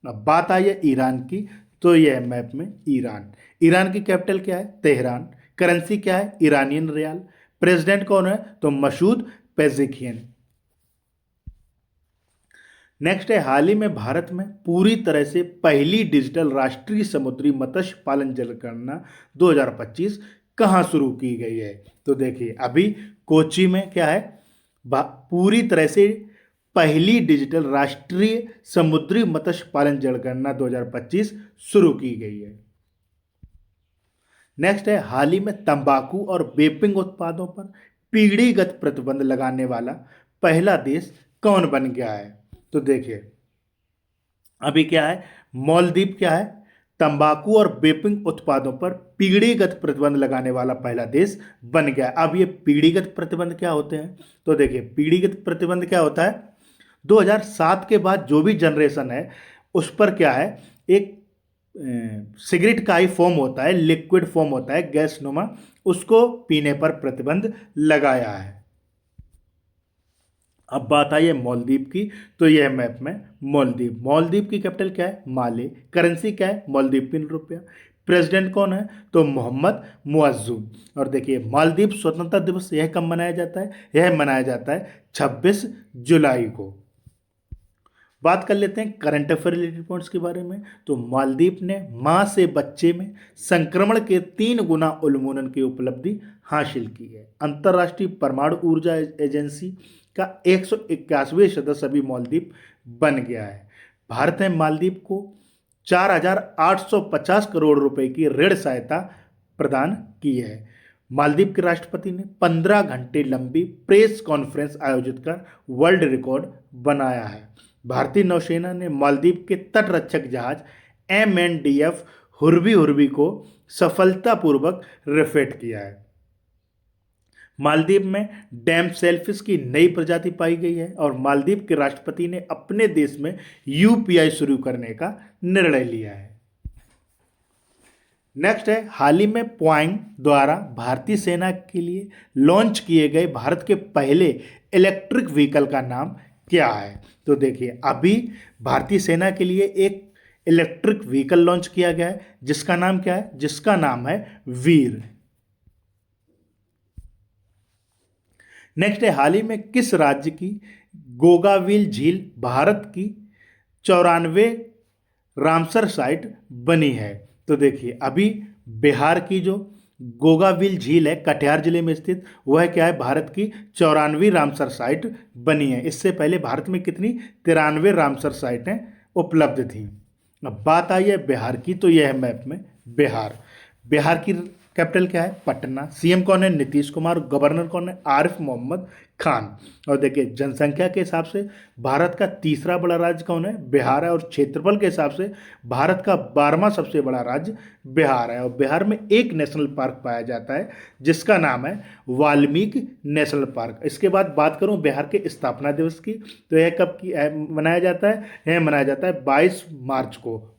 अब बात आई है ईरान की, तो यह मैप में ईरान की कैपिटल क्या है? तेहरान। करेंसी क्या है? ईरानियन रियाल। प्रेसिडेंट कौन है? तो मसूद पेज़ेकियन। नेक्स्ट है, हाल ही में भारत में पूरी तरह से पहली डिजिटल राष्ट्रीय समुद्री मत्स्य पालन जनगणना 2025 कहाँ शुरू की गई है? तो देखिए, अभी कोची में क्या है? पूरी तरह से पहली डिजिटल राष्ट्रीय समुद्री मत्स्य पालन जनगणना 2025 शुरू की गई है। नेक्स्ट है, हाल ही में तंबाकू और वेपिंग उत्पादों पर पीढ़ीगत प्रतिबंध लगाने वाला पहला देश कौन बन गया है? तो देखिए, अभी क्या है? मालदीव क्या है? तंबाकू और वेपिंग उत्पादों पर पीढ़ीगत प्रतिबंध लगाने वाला पहला देश बन गया। अब ये पीढ़ीगत प्रतिबंध क्या होते हैं? तो देखिए, पीढ़ीगत प्रतिबंध क्या होता है? 2007 के बाद जो भी जनरेशन है उस पर क्या है? एक सिगरेट का ही फॉर्म होता है, लिक्विड फॉर्म होता है गैस नुमा, उसको पीने पर प्रतिबंध लगाया है। अब बात आई है मालदीव की, तो यह मैप में मालदीव। मालदीव की कैपिटल क्या है? माले। करेंसी क्या है? मालदीव रुपया। प्रेसिडेंट कौन है? तो मोहम्मद मुअज्जू। और देखिए मालदीव स्वतंत्रता दिवस यह कब मनाया जाता है? यह मनाया जाता है 26 जुलाई को। बात कर लेते हैं करंट अफेयर रिलेटेड पॉइंट्स के बारे में। तो मालदीव ने मां से बच्चे में संक्रमण के 3 गुना उन्मूलन की उपलब्धि हासिल की है। अंतर्राष्ट्रीय परमाणु ऊर्जा एजेंसी का 181वें सदस्य अभी मालदीव बन गया है। भारत ने मालदीव को 4,850 करोड़ रुपए की ऋण सहायता प्रदान की है। मालदीव के राष्ट्रपति ने 15 घंटे लंबी प्रेस कॉन्फ्रेंस आयोजित कर वर्ल्ड रिकॉर्ड बनाया है। भारतीय नौसेना ने मालदीव के तटरक्षक जहाज MNDF हुर्बी हुर्बी को सफलतापूर्वक रिफिट किया है। मालदीव में डैम सेलफिश की नई प्रजाति पाई गई है और मालदीव के राष्ट्रपति ने अपने देश में UPI शुरू करने का निर्णय लिया है। नेक्स्ट है, हाल ही में प्वाइंग द्वारा भारतीय सेना के लिए लॉन्च किए गए भारत के पहले इलेक्ट्रिक व्हीकल का नाम क्या है? तो देखिए अभी भारतीय सेना के लिए एक इलेक्ट्रिक व्हीकल लॉन्च किया गया है जिसका नाम क्या है? जिसका नाम है वीर। नेक्स्ट है, हाल ही में किस राज्य की गोगाविल झील भारत की 94 रामसर साइट बनी है? तो देखिए अभी बिहार की जो गोगाविल झील है कटिहार जिले में स्थित, वह क्या है? भारत की 94वीं रामसर साइट बनी है। इससे पहले भारत में कितनी? 93 रामसर साइटें उपलब्ध थीं। अब बात आई है बिहार की, तो यह है मैप में बिहार। बिहार की कैपिटल क्या है? पटना। CM कौन है? नीतीश कुमार। गवर्नर कौन है? आरिफ मोहम्मद खान। और देखिए जनसंख्या के हिसाब से भारत का तीसरा बड़ा राज्य कौन है? बिहार है। और क्षेत्रफल के हिसाब से भारत का 12वां सबसे बड़ा राज्य बिहार है। और बिहार में एक नेशनल पार्क पाया जाता है जिसका नाम है वाल्मीकि नेशनल पार्क। इसके बाद बात करूं बिहार के स्थापना दिवस की, तो यह कब की मनाया जाता है? यह मनाया जाता है 22 मार्च को।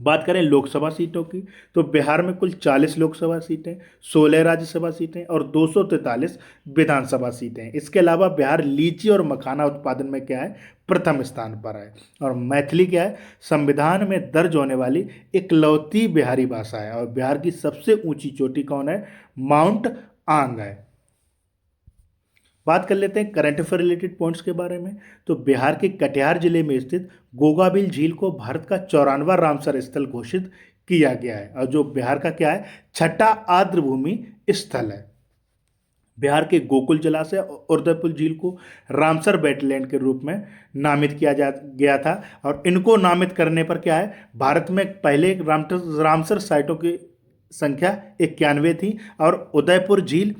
बात करें लोकसभा सीटों की, तो बिहार में कुल 40 लोकसभा सीटें, 16 राज्यसभा सीटें और 243 विधानसभा सीटें। इसके अलावा बिहार लीची और मखाना उत्पादन में क्या है? प्रथम स्थान पर है। और मैथिली क्या है? संविधान में दर्ज होने वाली इकलौती बिहारी भाषा है। और बिहार की सबसे ऊंची चोटी कौन है? माउंट आंग है। बात कर लेते हैं करंट अफेयर रिलेटेड पॉइंट्स के बारे में। तो बिहार के कटिहार जिले में स्थित गोगाबिल झील को भारत का 94वां रामसर स्थल घोषित किया गया है और जो बिहार का क्या है? छठा आर्द्रभूमि स्थल है। बिहार के गोकुल जलाशय और उदयपुर झील को रामसर वेटलैंड के रूप में नामित किया जा गया था। और इनको नामित करने पर क्या है? भारत में पहले रामसर साइटों की संख्या 91 थी और उदयपुर झील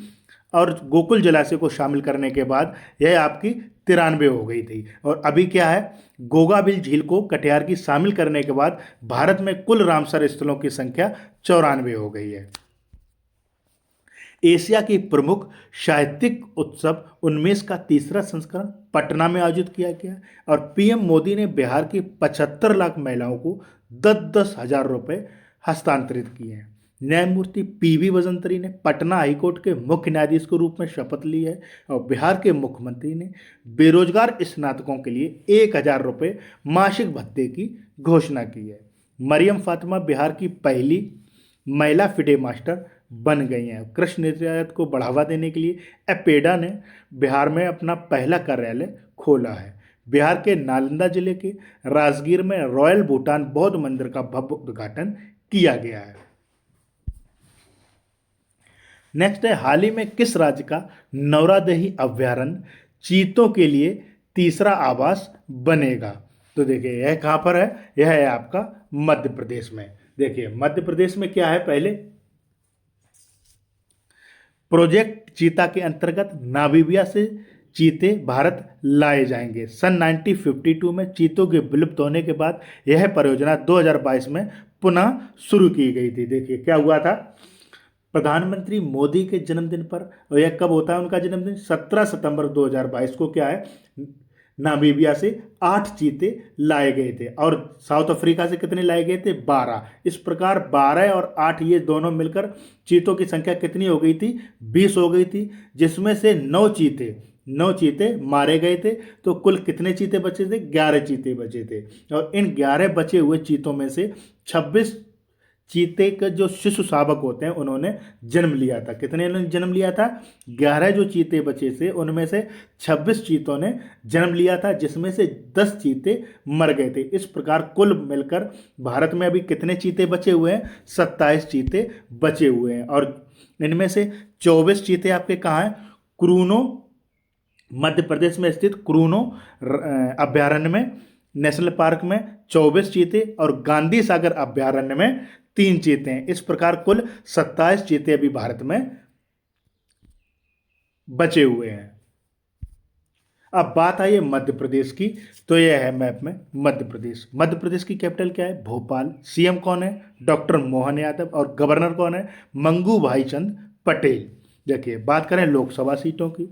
और गोकुल जलाशय को शामिल करने के बाद यह आपकी 93 हो गई थी। और अभी क्या है? गोगाबिल झील को कटिहार की शामिल करने के बाद भारत में कुल रामसर स्थलों की संख्या 94 हो गई है। एशिया की प्रमुख साहित्यिक उत्सव 19 का तीसरा संस्करण पटना में आयोजित किया गया और PM मोदी ने बिहार की 75 लाख महिलाओं को 10-10 हजार रुपये हस्तांतरित किए हैं। न्यायमूर्ति PV बजंतरी ने पटना हाईकोर्ट के मुख्य न्यायाधीश के रूप में शपथ ली है और बिहार के मुख्यमंत्री ने बेरोजगार स्नातकों के लिए 1,000 रुपये मासिक भत्ते की घोषणा की है। मरियम फातिमा बिहार की पहली महिला फिडे मास्टर बन गई हैं। कृषि निर्यात को बढ़ावा देने के लिए एपेडा ने बिहार में अपना पहला कार्यालय खोला है। बिहार के नालंदा जिले के राजगीर में रॉयल भूटान बौद्ध मंदिर का भव्य उद्घाटन किया गया है। नेक्स्ट है, हाल ही में किस राज्य का नौरादही अभ्यारण्य चीतों के लिए तीसरा आवास बनेगा? तो देखिए यह कहाँ पर है? यह है आपका मध्य प्रदेश में। देखिए मध्य प्रदेश में क्या है? पहले प्रोजेक्ट चीता के अंतर्गत नामीबिया से चीते भारत लाए जाएंगे। सन 1952 में चीतों के विलुप्त होने के बाद यह परियोजना 2022 में पुनः शुरू की गई थी। देखिए क्या हुआ था? प्रधानमंत्री मोदी के जन्मदिन पर, और यह कब होता है उनका जन्मदिन? 17 सितंबर 2022 को क्या है? नामीबिया से 8 चीते लाए गए थे और साउथ अफ्रीका से कितने लाए गए थे? 12। इस प्रकार 12 और 8 ये दोनों मिलकर चीतों की संख्या कितनी हो गई थी? 20 हो गई थी, जिसमें से 9 चीते 9 चीते मारे गए थे। तो कुल कितने चीते बचे थे? 11 चीते बचे थे। और इन 11 बचे हुए चीतों में से 26 चीते के जो शिशु शावक होते हैं उन्होंने जन्म लिया था। कितने ने जन्म लिया था? 11 जो चीते बचे थे उनमें से 26 चीतों ने जन्म लिया था, जिसमें से 10 चीते मर गए थे। इस प्रकार कुल मिलकर भारत में अभी कितने चीते बचे हुए हैं? 27 चीते बचे हुए हैं। और इनमें से 24 चीते आपके कहाँ हैं? क्रूनो, मध्य प्रदेश में स्थित क्रूनो अभ्यारण्य में, नेशनल पार्क में 24 चीते, और गांधी सागर अभ्यारण्य में 3 चीते हैं। इस प्रकार कुल 27 चीते अभी भारत में बचे हुए हैं। अब बात आई है मध्य प्रदेश की, तो यह है मैप में मध्य प्रदेश। मध्य प्रदेश की कैपिटल क्या है? भोपाल। सीएम कौन है? डॉक्टर मोहन यादव। और गवर्नर कौन है? मंगू भाईचंद पटेल। देखिए, बात करें लोकसभा सीटों की,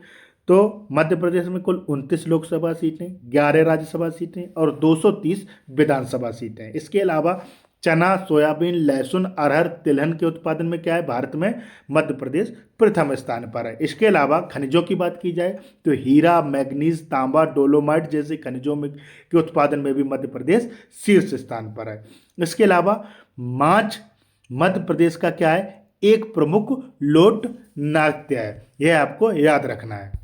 तो मध्य प्रदेश में कुल 29 लोकसभा सीटें, 11 राज्यसभा सीटें और 230 विधानसभा सीटें हैं। इसके अलावा चना, सोयाबीन, लहसुन, अरहर, तिलहन के उत्पादन में क्या है? भारत में मध्य प्रदेश प्रथम स्थान पर है। इसके अलावा खनिजों की बात की जाए तो हीरा, मैग्नीज, तांबा, डोलोमाइट जैसे खनिजों में के उत्पादन में भी मध्य प्रदेश शीर्ष स्थान पर है। इसके अलावा माछ मध्य प्रदेश का क्या है? एक प्रमुख लोक नृत्य है। यह आपको याद रखना है।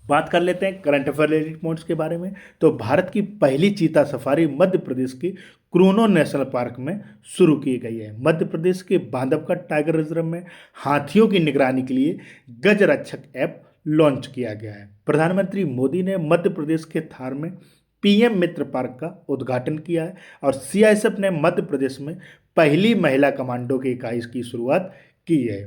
बात कर लेते हैं करंट अफेयर रिलेटेड पॉइंट्स के बारे में। तो भारत की पहली चीता सफारी मध्य प्रदेश के क्रूनो नेशनल पार्क में शुरू की गई है। मध्य प्रदेश के बांधवगढ़ टाइगर रिजर्व में हाथियों की निगरानी के लिए गजरक्षक ऐप लॉन्च किया गया है। प्रधानमंत्री मोदी ने मध्य प्रदेश के थार में पीएम मित्र पार्क का उद्घाटन किया है। और सीआईएसएफ ने मध्य प्रदेश में पहली महिला कमांडो की इकाई की शुरुआत की है।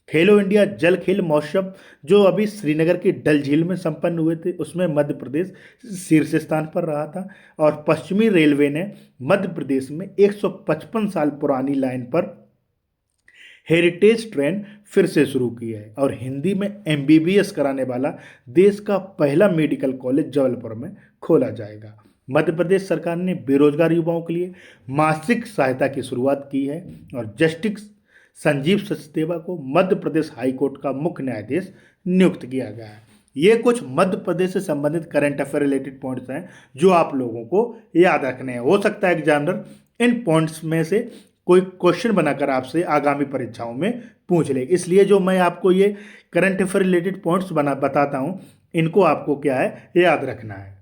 खेलो इंडिया जल खेल महोत्सव जो अभी श्रीनगर की डल झील में संपन्न हुए थे, उसमें मध्य प्रदेश शीर्ष स्थान पर रहा था। और पश्चिमी रेलवे ने मध्य प्रदेश में 155 साल पुरानी लाइन पर हेरिटेज ट्रेन फिर से शुरू की है। और हिंदी में एमबीबीएस कराने वाला देश का पहला मेडिकल कॉलेज जबलपुर में खोला जाएगा। मध्य प्रदेश सरकार ने बेरोजगार युवाओं के लिए मासिक सहायता की शुरुआत की है। और जस्टिस संजीव सचदेवा को मध्य प्रदेश हाईकोर्ट का मुख्य न्यायाधीश नियुक्त किया गया है। ये कुछ मध्य प्रदेश से संबंधित करंट अफेयर रिलेटेड पॉइंट्स हैं जो आप लोगों को याद रखने हैं। हो सकता है एग्जामिनर इन पॉइंट्स में से कोई क्वेश्चन बनाकर आपसे आगामी परीक्षाओं में पूछ ले, इसलिए जो मैं आपको ये करंट अफेयर रिलेटेड पॉइंट्स बताता हूँ, इनको आपको क्या है याद रखना है।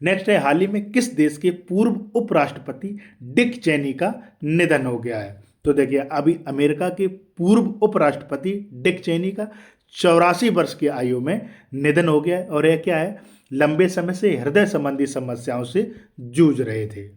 नेक्स्ट है, हाल ही में किस देश के पूर्व उपराष्ट्रपति डिक चेनी का निधन हो गया है? तो देखिए, अभी अमेरिका के पूर्व उपराष्ट्रपति डिक चेनी का 84 वर्ष की आयु में निधन हो गया है। और यह क्या है? लंबे समय से हृदय संबंधी समस्याओं से जूझ रहे थे।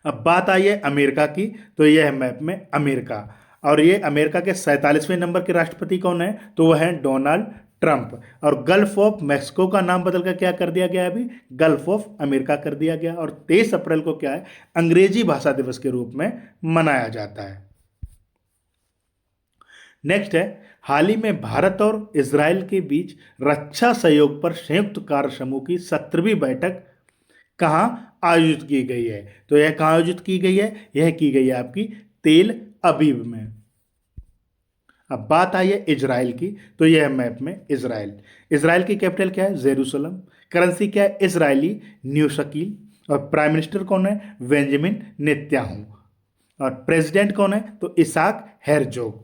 अब बात आई है अमेरिका की, तो यह है मैप में अमेरिका। और ये अमेरिका के 47वें नंबर के राष्ट्रपति कौन है? तो वह है डोनाल्ड ट्रंप। और गल्फ ऑफ मैक्सिको का नाम बदलकर क्या कर दिया गया? अभी गल्फ ऑफ अमेरिका कर दिया गया। और 23 अप्रैल को क्या है? अंग्रेजी भाषा दिवस के रूप में मनाया जाता है। नेक्स्ट है, हाल ही में भारत और इजराइल के बीच रक्षा सहयोग पर संयुक्त कार्य समूह की 17वीं बैठक कहाँ आयोजित की गई है? तो यह कहाँ आयोजित की गई है? यह की गई है आपकी तेल अवीव में। अब बात आई है इजराइल की, तो यह है मैप में इजराइल। इजराइल की कैपिटल क्या है? जेरूसलम। करेंसी क्या है? Israeli new Shakeel. और प्राइम मिनिस्टर कौन है? Benjamin Netanyahu. और प्रेसिडेंट कौन है? तो इसाक हेरजोग।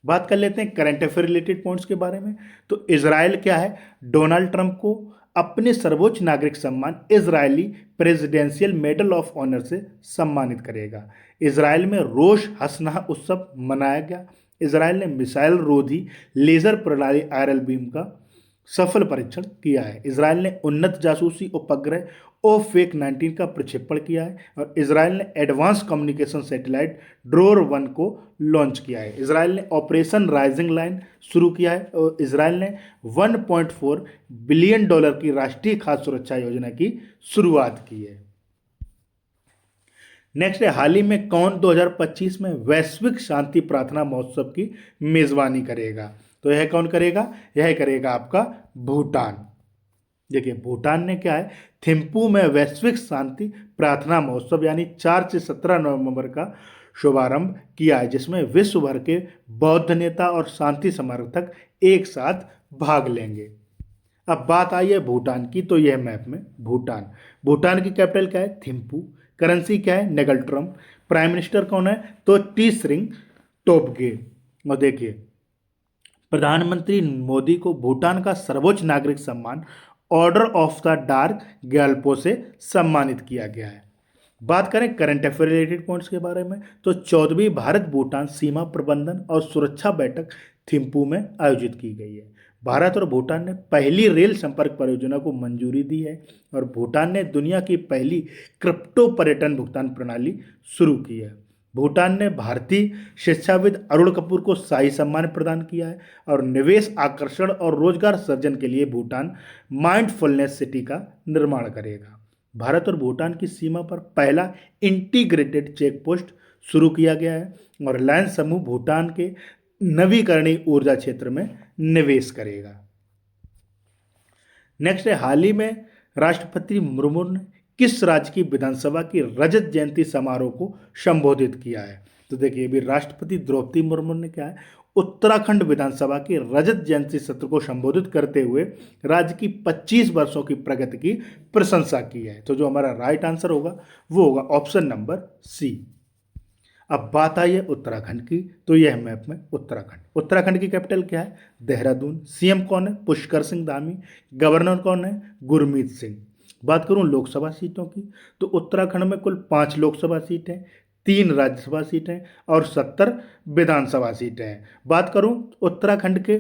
बात कर लेते हैं करंट अफेयर रिलेटेड पॉइंट्स के बारे में। तो इजराइल क्या है? डोनाल्ड ट्रंप को अपने सर्वोच्च नागरिक सम्मान Israeli presidential medal of honour से सम्मानित करेगा। इजराइल में रोश हसनाह उत्सव मनाया गया। इजराइल ने मिसाइल रोधी लेजर प्रणाली आयरन बीम का सफल परीक्षण किया है। इजराइल ने उन्नत जासूसी उपग्रह ओफेक 19 का प्रक्षेपण किया है। और इजराइल ने एडवांस कम्युनिकेशन सैटेलाइट ड्रोर 1 को लॉन्च किया है। इजराइल ने ऑपरेशन राइजिंग लाइन शुरू किया है। और इजराइल ने $1.4 बिलियन की राष्ट्रीय खाद्य सुरक्षा योजना की शुरुआत की है। नेक्स्ट है, हाल ही में कौन 2025 में वैश्विक शांति प्रार्थना महोत्सव की मेजबानी करेगा? तो यह कौन करेगा? यह करेगा आपका भूटान। देखिए, भूटान ने क्या है? थिम्पू में वैश्विक शांति प्रार्थना महोत्सव यानी 4 से 17 नवंबर का शुभारंभ किया है, जिसमें विश्व भर के बौद्ध नेता और शांति समर्थक एक साथ भाग लेंगे। अब बात आई है भूटान की, तो यह मैप में भूटान की कैपिटल क्या है? थिम्पू। करेंसी क्या है? नेगल्ट्रम। प्राइम मिनिस्टर कौन है? तो टी श्रिंग टोब्गे। और देखिए, प्रधानमंत्री मोदी को भूटान का सर्वोच्च नागरिक सम्मान order of the dark Gyalpo से सम्मानित किया गया है। बात करें करंट अफेयर रिलेटेड पॉइंट्स के बारे में, तो 14वीं भारत भूटान सीमा प्रबंधन और सुरक्षा बैठक थिम्पू में आयोजित की गई है। भारत और भूटान ने पहली रेल संपर्क परियोजना को मंजूरी दी है और भूटान ने दुनिया की पहली क्रिप्टो पर्यटन भुगतान प्रणाली शुरू की है। भूटान ने भारतीय शिक्षाविद अरुण कपूर को शाही सम्मान प्रदान किया है और निवेश आकर्षण और रोजगार सृजन के लिए भूटान माइंडफुलनेस सिटी का निर्माण करेगा। भारत और भूटान की सीमा पर पहला इंटीग्रेटेड चेक पोस्ट शुरू किया गया है और रिलायंस समूह भूटान के नवीकरणीय ऊर्जा क्षेत्र में निवेश करेगा। नेक्स्ट है, हाल ही में राष्ट्रपति मुर्मू ने किस राज्य की विधानसभा की रजत जयंती समारोह को संबोधित किया है? तो देखिए, अभी राष्ट्रपति द्रौपदी मुर्मू ने क्या है, उत्तराखंड विधानसभा के रजत जयंती सत्र को संबोधित करते हुए राज्य की 25 वर्षों की प्रगति की प्रशंसा की है। तो जो हमारा राइट आंसर होगा वो होगा ऑप्शन नंबर सी। अब बात आई है उत्तराखंड की, तो यह मैप में उत्तराखंड की कैपिटल क्या है? देहरादून। सीएम कौन है? पुष्कर सिंह धामी। गवर्नर कौन है? गुरमीत सिंह। बात करूं लोकसभा सीटों की, तो उत्तराखंड में कुल 5 लोकसभा सीटें, 3 राज्यसभा सीटें और 70 विधानसभा सीटें हैं। बात करूं उत्तराखंड के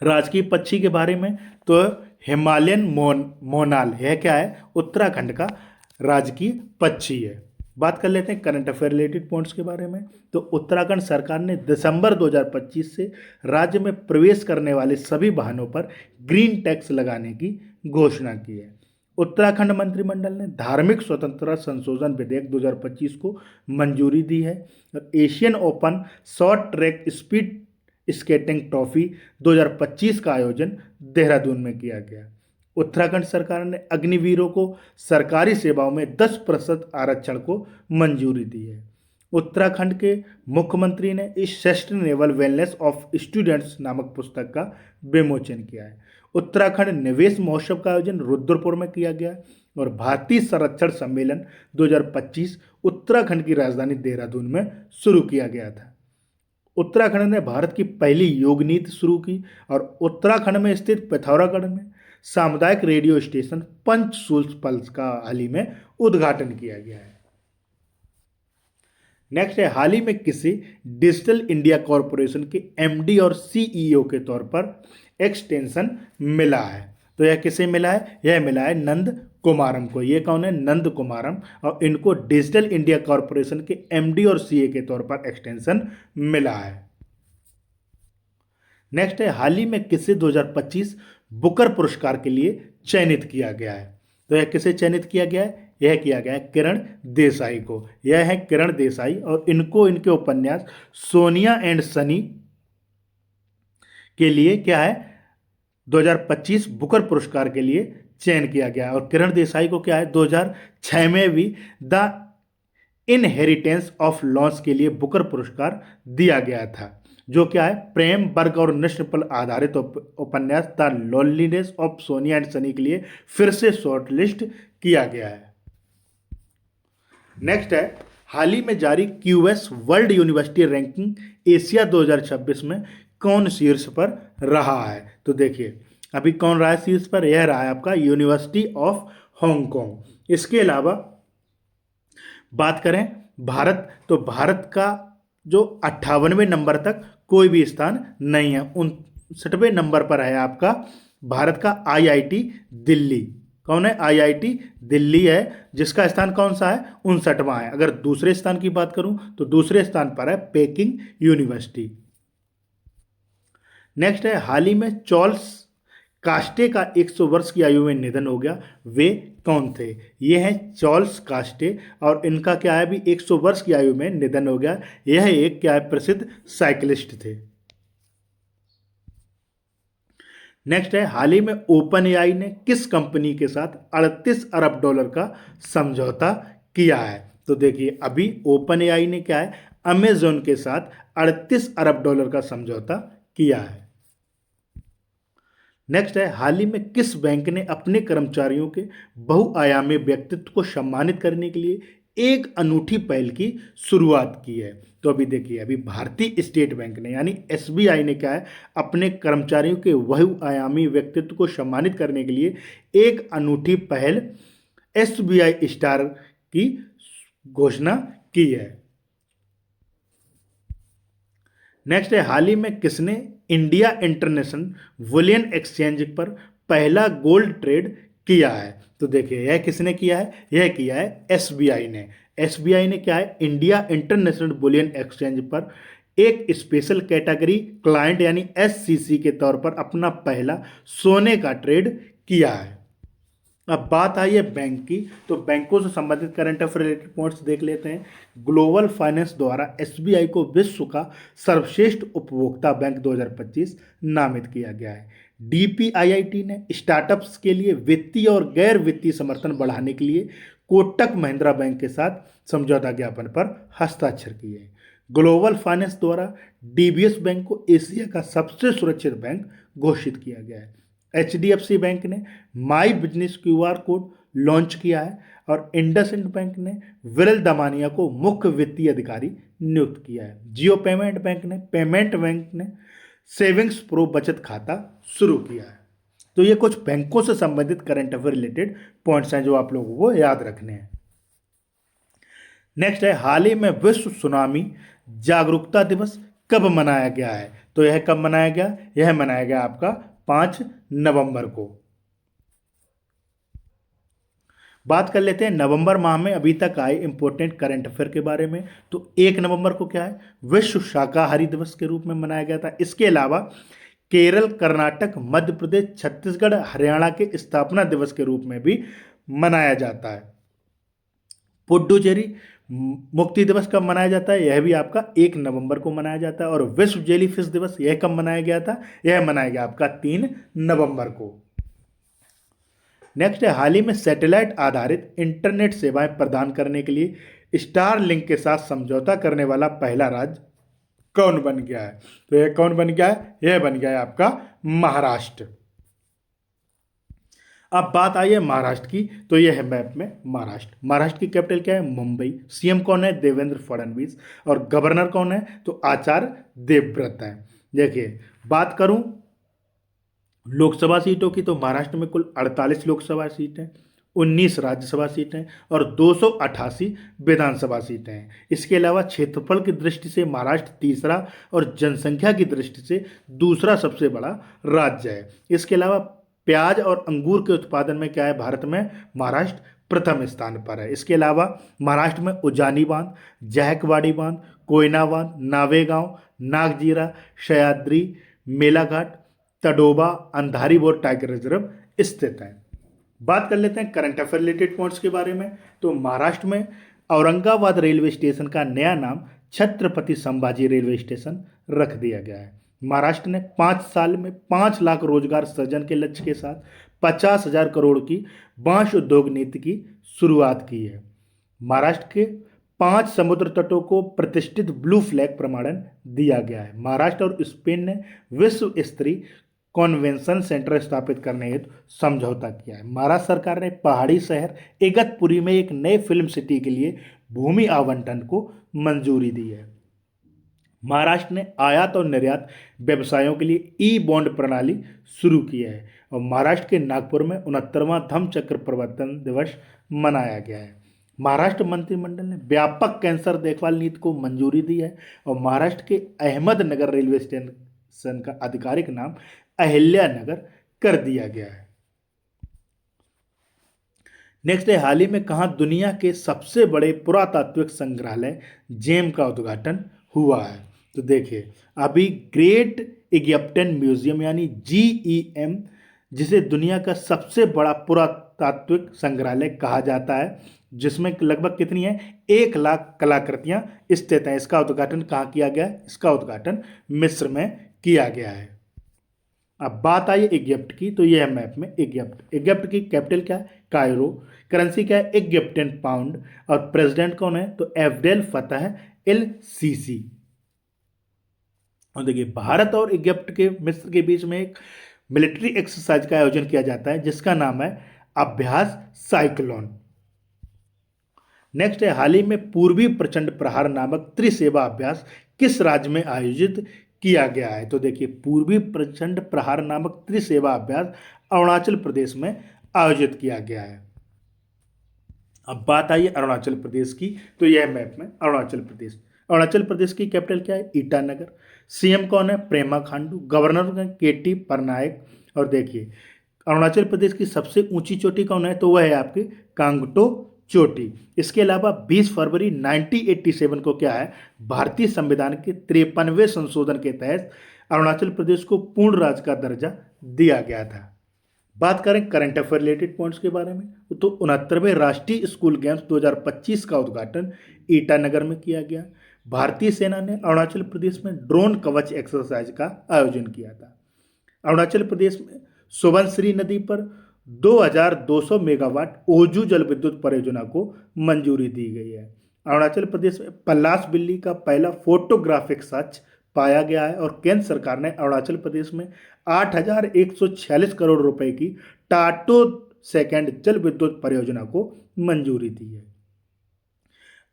राजकीय पक्षी के बारे में, तो हिमालयन मोनाल, यह क्या है? उत्तराखंड का राजकीय पक्षी है। बात कर लेते हैं करंट अफेयर रिलेटेड पॉइंट्स के बारे में, तो उत्तराखंड सरकार ने दिसंबर 2025 से राज्य में प्रवेश करने वाले सभी वाहनों पर ग्रीन टैक्स लगाने की घोषणा की है। उत्तराखंड मंत्रिमंडल ने धार्मिक स्वतंत्रता संशोधन विधेयक 2025 को मंजूरी दी है और Asian open short track speed skating trophy 2025 का आयोजन देहरादून में किया गया। उत्तराखंड सरकार ने अग्निवीरों को सरकारी सेवाओं में 10% आरक्षण को मंजूरी दी है। उत्तराखंड के मुख्यमंत्री ने इस sustainable naval wellness of students नामक पुस्तक का विमोचन किया है। उत्तराखंड निवेश महोत्सव का आयोजन रुद्रपुर में किया गया और भारतीय संरक्षण सम्मेलन 2025 उत्तराखंड की राजधानी देहरादून में शुरू किया गया था। उत्तराखंड ने भारत की पहली योग नीति शुरू की और उत्तराखंड में स्थित पिथौरागढ़ में सामुदायिक रेडियो स्टेशन पंचसूल पल्स का हाल ही में उद्घाटन किया गया है। नेक्स्ट है, हाल ही में किसी डिजिटल इंडिया कॉरपोरेशन के एमडी और सीईओ के तौर पर एक्सटेंशन मिला है। तो यह किसे मिला है? यह मिला है नंद कुमारम को। ये कौन है? नंद कुमारम। और इनको डिजिटल इंडिया कॉरपोरेशन के एमडी और सीए के तौर पर एक्सटेंशन मिला है। नेक्स्ट है, हाल ही में किसे 2025 बुकर पुरस्कार के लिए चयनित किया गया है? तो यह किसे चयनित किया गया है? यह किया गया है किरण देसाई को। यह है किरण देसाई और इनको इनके उपन्यास सोनिया एंड सनी के लिए क्या है 2025 बुकर पुरस्कार के लिए चयन किया गया। और किरण देसाई को क्या है 2006 में भी द इनहेरिटेंस ऑफ लॉस के लिए बुकर पुरस्कार दिया गया था, जो क्या है प्रेम वर्ग और नस्ल पर आधारित उपन्यास the loneliness of Sonia and Sunny के लिए फिर से शॉर्टलिस्ट किया गया है। नेक्स्ट है, हाल ही में जारी QS world university ranking Asia 2026 में कौन शीर्ष पर रहा है? तो देखिए, अभी कौन रहा है शीर्ष पर? यह रहा है आपका यूनिवर्सिटी ऑफ हांगकांग। इसके अलावा बात करें भारत, तो भारत का जो 58वें नंबर तक कोई भी स्थान नहीं है। 59वें नंबर पर है आपका भारत का आईआईटी दिल्ली। कौन है? आईआईटी दिल्ली है, जिसका स्थान कौन सा है? 59वां है। अगर दूसरे स्थान की बात करूं तो दूसरे स्थान पर है पेकिंग यूनिवर्सिटी। नेक्स्ट है, हाल ही में चार्ल्स कास्टे का 100 वर्ष की आयु में निधन हो गया। वे कौन थे? ये हैं चार्ल्स कास्टे और इनका क्या है अभी 100 वर्ष की आयु में निधन हो गया। यह एक क्या है प्रसिद्ध साइकिलिस्ट थे। नेक्स्ट है, हाल ही में ओपन एआई ने किस कंपनी के साथ $38 अरब का समझौता किया है? तो देखिए अभी ओपन एआई ने क्या है, अमेजोन के साथ 38 अरब डॉलर का समझौता किया है। नेक्स्ट है, हाल ही में किस बैंक ने अपने कर्मचारियों के बहुआयामी व्यक्तित्व को सम्मानित करने के लिए एक अनूठी पहल की शुरुआत की है? तो अभी देखिए, अभी भारतीय स्टेट बैंक ने यानी एसबीआई ने क्या है, अपने कर्मचारियों के बहुआयामी व्यक्तित्व को सम्मानित करने के लिए एक अनूठी पहल एसबीआई स्टार की घोषणा की है। नेक्स्ट है, हाल ही में किसने इंडिया इंटरनेशनल बुलियन एक्सचेंज पर पहला गोल्ड ट्रेड किया है? तो देखिए यह किसने किया है, यह किया है एसबीआई ने। एसबीआई ने क्या है, इंडिया इंटरनेशनल बुलियन एक्सचेंज पर एक स्पेशल कैटेगरी क्लाइंट यानी एससीसी के तौर पर अपना पहला सोने का ट्रेड किया है। अब बात आई है बैंक की, तो बैंकों से संबंधित करंट अफेयर रिलेटेड पॉइंट्स देख लेते हैं। ग्लोबल फाइनेंस द्वारा एसबीआई को विश्व का सर्वश्रेष्ठ उपभोक्ता बैंक 2025 नामित किया गया है। डीपीआईआईटी ने स्टार्टअप्स के लिए वित्तीय और गैर वित्तीय समर्थन बढ़ाने के लिए कोटक महिंद्रा बैंक के साथ समझौता ज्ञापन पर हस्ताक्षर किए हैं। ग्लोबल फाइनेंस द्वारा डीबीएस बैंक को एशिया का सबसे सुरक्षित बैंक घोषित किया गया है। एचडीएफसी बैंक ने my business QR code launch किया है और इंडसइंड बैंक ने विरल दमानिया को मुख्य वित्तीय अधिकारी नियुक्त किया है। जियो पेमेंट बैंक ने सेविंग्स प्रो बचत खाता शुरू किया है। तो ये कुछ बैंकों से संबंधित करंट अफेयर रिलेटेड पॉइंट्स हैं जो आप लोगों को याद रखने हैं। नेक्स्ट है, हाल ही में विश्व सुनामी जागरूकता दिवस कब मनाया गया है? तो यह कब मनाया गया? यह मनाया गया आपका 5 नवंबर को। बात कर लेते हैं नवंबर माह में अभी तक आए इंपॉर्टेंट करंट अफेयर के बारे में। तो 1 नवंबर को क्या है, विश्व शाकाहारी दिवस के रूप में मनाया गया था। इसके अलावा केरल, कर्नाटक, मध्य प्रदेश, छत्तीसगढ़, हरियाणा के स्थापना दिवस के रूप में भी मनाया जाता है। पुडुचेरी मुक्ति दिवस कब मनाया जाता है? यह भी आपका 1 नवंबर को मनाया जाता है। और विश्व जेलीफिश दिवस यह कब मनाया गया था? यह मनाया गया आपका 3 नवंबर को। नेक्स्ट है, हाल ही में सैटेलाइट आधारित इंटरनेट सेवाएं प्रदान करने के लिए स्टारलिंक के साथ समझौता करने वाला पहला राज्य कौन बन गया है? तो यह कौन बन गया है? यह बन गया है आपका महाराष्ट्र। अब बात आई है महाराष्ट्र की, तो यह है मैप में महाराष्ट्र। महाराष्ट्र की कैपिटल क्या है? मुंबई। सीएम कौन है? देवेंद्र फडणवीस। और गवर्नर कौन है? तो आचार्य देवव्रत है। देखिए बात करूं लोकसभा सीटों की, तो महाराष्ट्र में कुल 48 लोकसभा सीटें, 19 राज्यसभा सीटें और 288 विधानसभा सीटें हैं। इसके अलावा क्षेत्रफल की दृष्टि से महाराष्ट्र तीसरा और जनसंख्या की दृष्टि से दूसरा सबसे बड़ा राज्य है। इसके अलावा प्याज और अंगूर के उत्पादन में क्या है, भारत में महाराष्ट्र प्रथम स्थान पर है। इसके अलावा महाराष्ट्र में उजानी बांध, जायकवाड़ी बांध, कोयना बांध, नावेगांव, Nagzira, Sahyadri, Melaghat, Tadoba, Andhari bore tiger reserve स्थित है। बात कर लेते हैं करंट अफेयर रिलेटेड पॉइंट्स के बारे में। तो महाराष्ट्र में औरंगाबाद रेलवे स्टेशन का नया नाम छत्रपति संभाजी रेलवे स्टेशन रख दिया गया है। महाराष्ट्र ने 5 साल में 5 लाख रोजगार सृजन के लक्ष्य के साथ 50,000 करोड़ की बांस उद्योग नीति की शुरुआत की है। महाराष्ट्र के 5 समुद्र तटों को प्रतिष्ठित ब्लू फ्लैग प्रमाणन दिया गया है। महाराष्ट्र और स्पेन ने विश्व स्तरीय कॉन्वेंशन सेंटर स्थापित करने हेतु समझौता किया है। महाराष्ट्र सरकार ने पहाड़ी शहर इगतपुरी में एक नए फिल्म सिटी के लिए भूमि आवंटन को मंजूरी दी है। महाराष्ट्र ने आयात और निर्यात व्यवसायों के लिए ई बॉन्ड प्रणाली शुरू की है। और महाराष्ट्र के नागपुर में 69वां धम्मचक्र प्रवर्तन दिवस मनाया गया है। महाराष्ट्र मंत्रिमंडल ने व्यापक कैंसर देखभाल नीति को मंजूरी दी है। और महाराष्ट्र के अहमदनगर रेलवे स्टेशन का आधिकारिक नाम अहिल्या नगर कर दिया गया है। नेक्स्ट है, हाल ही में कहाँ दुनिया के सबसे बड़े पुरातात्विक संग्रहालय जेम का उद्घाटन हुआ है? तो देखिए अभी ग्रेट इजिप्शियन म्यूजियम यानी GEM, जिसे दुनिया का सबसे बड़ा पुरातात्विक संग्रहालय कहा जाता है, जिसमें लगभग कितनी है 1 लाख कलाकृतियां स्थित हैं। इसका उद्घाटन कहाँ किया गया है? इसका उद्घाटन मिस्र में किया गया है। अब बात आई इजिप्ट की, तो ये है मैप में इजिप्ट। इजिप्ट की कैपिटल क्या है? कायरो। करेंसी क्या है? Egyptian pound. और प्रेसिडेंट कौन है? तो अब्देल फतह एल सीसी। और देखिए भारत और इजिप्ट के मिस्र के बीच में एक मिलिट्री एक्सरसाइज का आयोजन किया जाता है जिसका नाम है अभ्यास साइक्लोन। नेक्स्ट है हाल ही में पूर्वी प्रचंड प्रहार नामक त्रिसेवा अभ्यास किस राज्य में आयोजित किया गया है? तो देखिए पूर्वी प्रचंड प्रहार नामक त्रिसेवा अभ्यास अरुणाचल प्रदेश में आयोजित किया गया है। अब बात आई अरुणाचल प्रदेश की, तो यह मैप में अरुणाचल प्रदेश। अरुणाचल प्रदेश की कैपिटल क्या है? ईटानगर। सीएम कौन है? प्रेमा खांडू। गवर्नर केटी परनायक। और देखिए अरुणाचल प्रदेश की सबसे ऊंची चोटी कौन है? तो वह है आपकी कांगटो चोटी। इसके अलावा 20 फरवरी 1987 को क्या है, भारतीय संविधान के 53वें संशोधन के तहत अरुणाचल प्रदेश को पूर्ण राज्य का दर्जा दिया गया था। बात करें करंट अफेयर रिलेटेड पॉइंट्स के बारे में, तो 69वें राष्ट्रीय स्कूल गेम्स 2025 का उद्घाटन ईटानगर में किया गया। भारतीय सेना ने अरुणाचल प्रदेश में ड्रोन कवच एक्सरसाइज का आयोजन किया था। अरुणाचल प्रदेश में सुबनसिरी नदी पर 2200 मेगावाट ओजू जल विद्युत परियोजना को मंजूरी दी गई है। अरुणाचल प्रदेश में पलाश बिल्ली का पहला फोटोग्राफिक साक्ष्य पाया गया है। और केंद्र सरकार ने अरुणाचल प्रदेश में 8,146 करोड़ रुपए की टाटो सेकंड जल विद्युत परियोजना को मंजूरी दी है।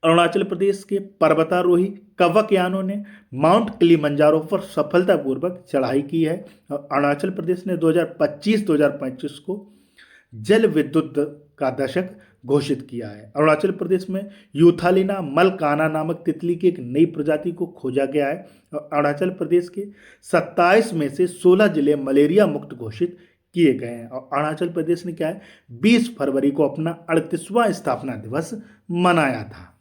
अरुणाचल प्रदेश के पर्वतारोही कवकयानों ने माउंट किलिमंजारो पर सफलतापूर्वक चढ़ाई की है। और अरुणाचल प्रदेश ने 2025-2025 को जल विद्युत का दशक घोषित किया है। अरुणाचल प्रदेश में यूथालिना मलकाना नामक तितली की एक नई प्रजाति को खोजा गया है। और अरुणाचल प्रदेश के 27 में से 16 जिले मलेरिया मुक्त घोषित किए गए हैं। और अरुणाचल प्रदेश ने क्या है, 20 फरवरी को अपना 38वां स्थापना दिवस मनाया था।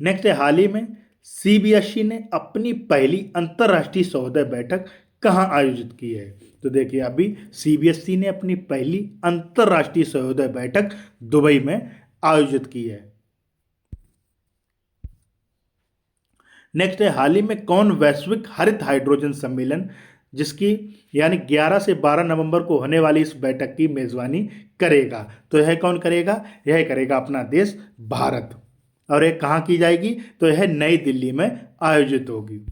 नेक्स्ट है हाल ही में सीबीएसई ने अपनी पहली अंतर्राष्ट्रीय सहोदय बैठक कहाँ आयोजित की है? तो देखिए अभी सीबीएसई ने अपनी पहली अंतर्राष्ट्रीय सहोदय बैठक दुबई में आयोजित की है। नेक्स्ट है हाल ही में कौन वैश्विक हरित हाइड्रोजन सम्मेलन जिसकी यानी 11 से 12 नवंबर को होने वाली इस बैठक की मेजबानी करेगा? तो यह कौन करेगा? यह करेगा अपना देश भारत। और यह कहाँ की जाएगी? तो यह नई दिल्ली में आयोजित होगी।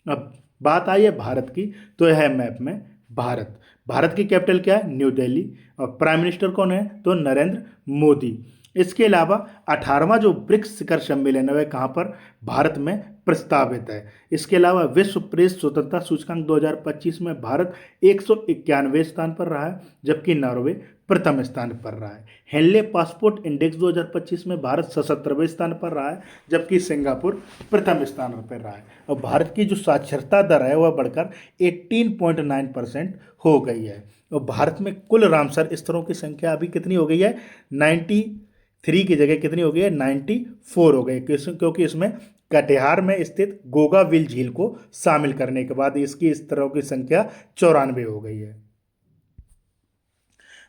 अब बात आई है भारत की, तो यह मैप में भारत। भारत की कैपिटल क्या है? न्यू दिल्ली। और प्राइम मिनिस्टर कौन है? तो नरेंद्र मोदी। इसके अलावा 18वां जो ब्रिक्स शिखर सम्मेलन है वह कहाँ पर? भारत में प्रस्तावित है। इसके अलावा विश्व प्रेस स्वतंत्रता सूचकांक 2025 में भारत 191वें स्थान पर रहा है, जबकि नॉर्वे प्रथम स्थान पर रहा है। हेनले पासपोर्ट इंडेक्स 2025 में भारत 77वें स्थान पर रहा है, जबकि सिंगापुर प्रथम स्थान पर रहा है। और भारत की जो साक्षरता दर है वह बढ़कर 18.9% हो गई है। और भारत में कुल रामसर स्तरों की संख्या अभी कितनी हो गई है? 93 की जगह कितनी हो गई है? 94 हो गई, क्योंकि इसमें कटिहार में स्थित गोगाविल झील को शामिल करने के बाद इसकी स्तरों की संख्या 94 हो गई है।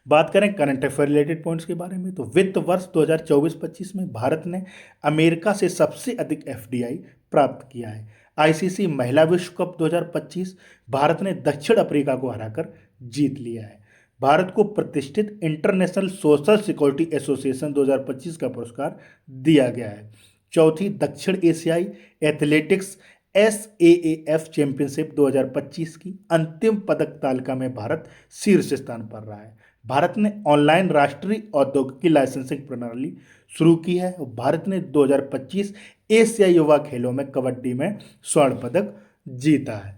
बात करें करंट अफेयर रिलेटेड पॉइंट्स के बारे में, तो वित्त वर्ष 2024-25 में भारत ने अमेरिका से सबसे अधिक एफडीआई प्राप्त किया है। आईसीसी महिला विश्व कप 2025 भारत ने दक्षिण अफ्रीका को हराकर जीत लिया है। भारत को प्रतिष्ठित इंटरनेशनल सोशल सिक्योरिटी एसोसिएशन 2025 का दिया गया है। चौथी दक्षिण एशियाई एथलेटिक्स SAAF चैंपियनशिप 2025 की अंतिम पदक तालिका में भारत शीर्ष स्थान पर रहा है। भारत ने ऑनलाइन राष्ट्रीय औद्योगिकी लाइसेंसिंग प्रणाली शुरू की है। और भारत ने 2025 एशिया युवा खेलों में कबड्डी में स्वर्ण पदक जीता है।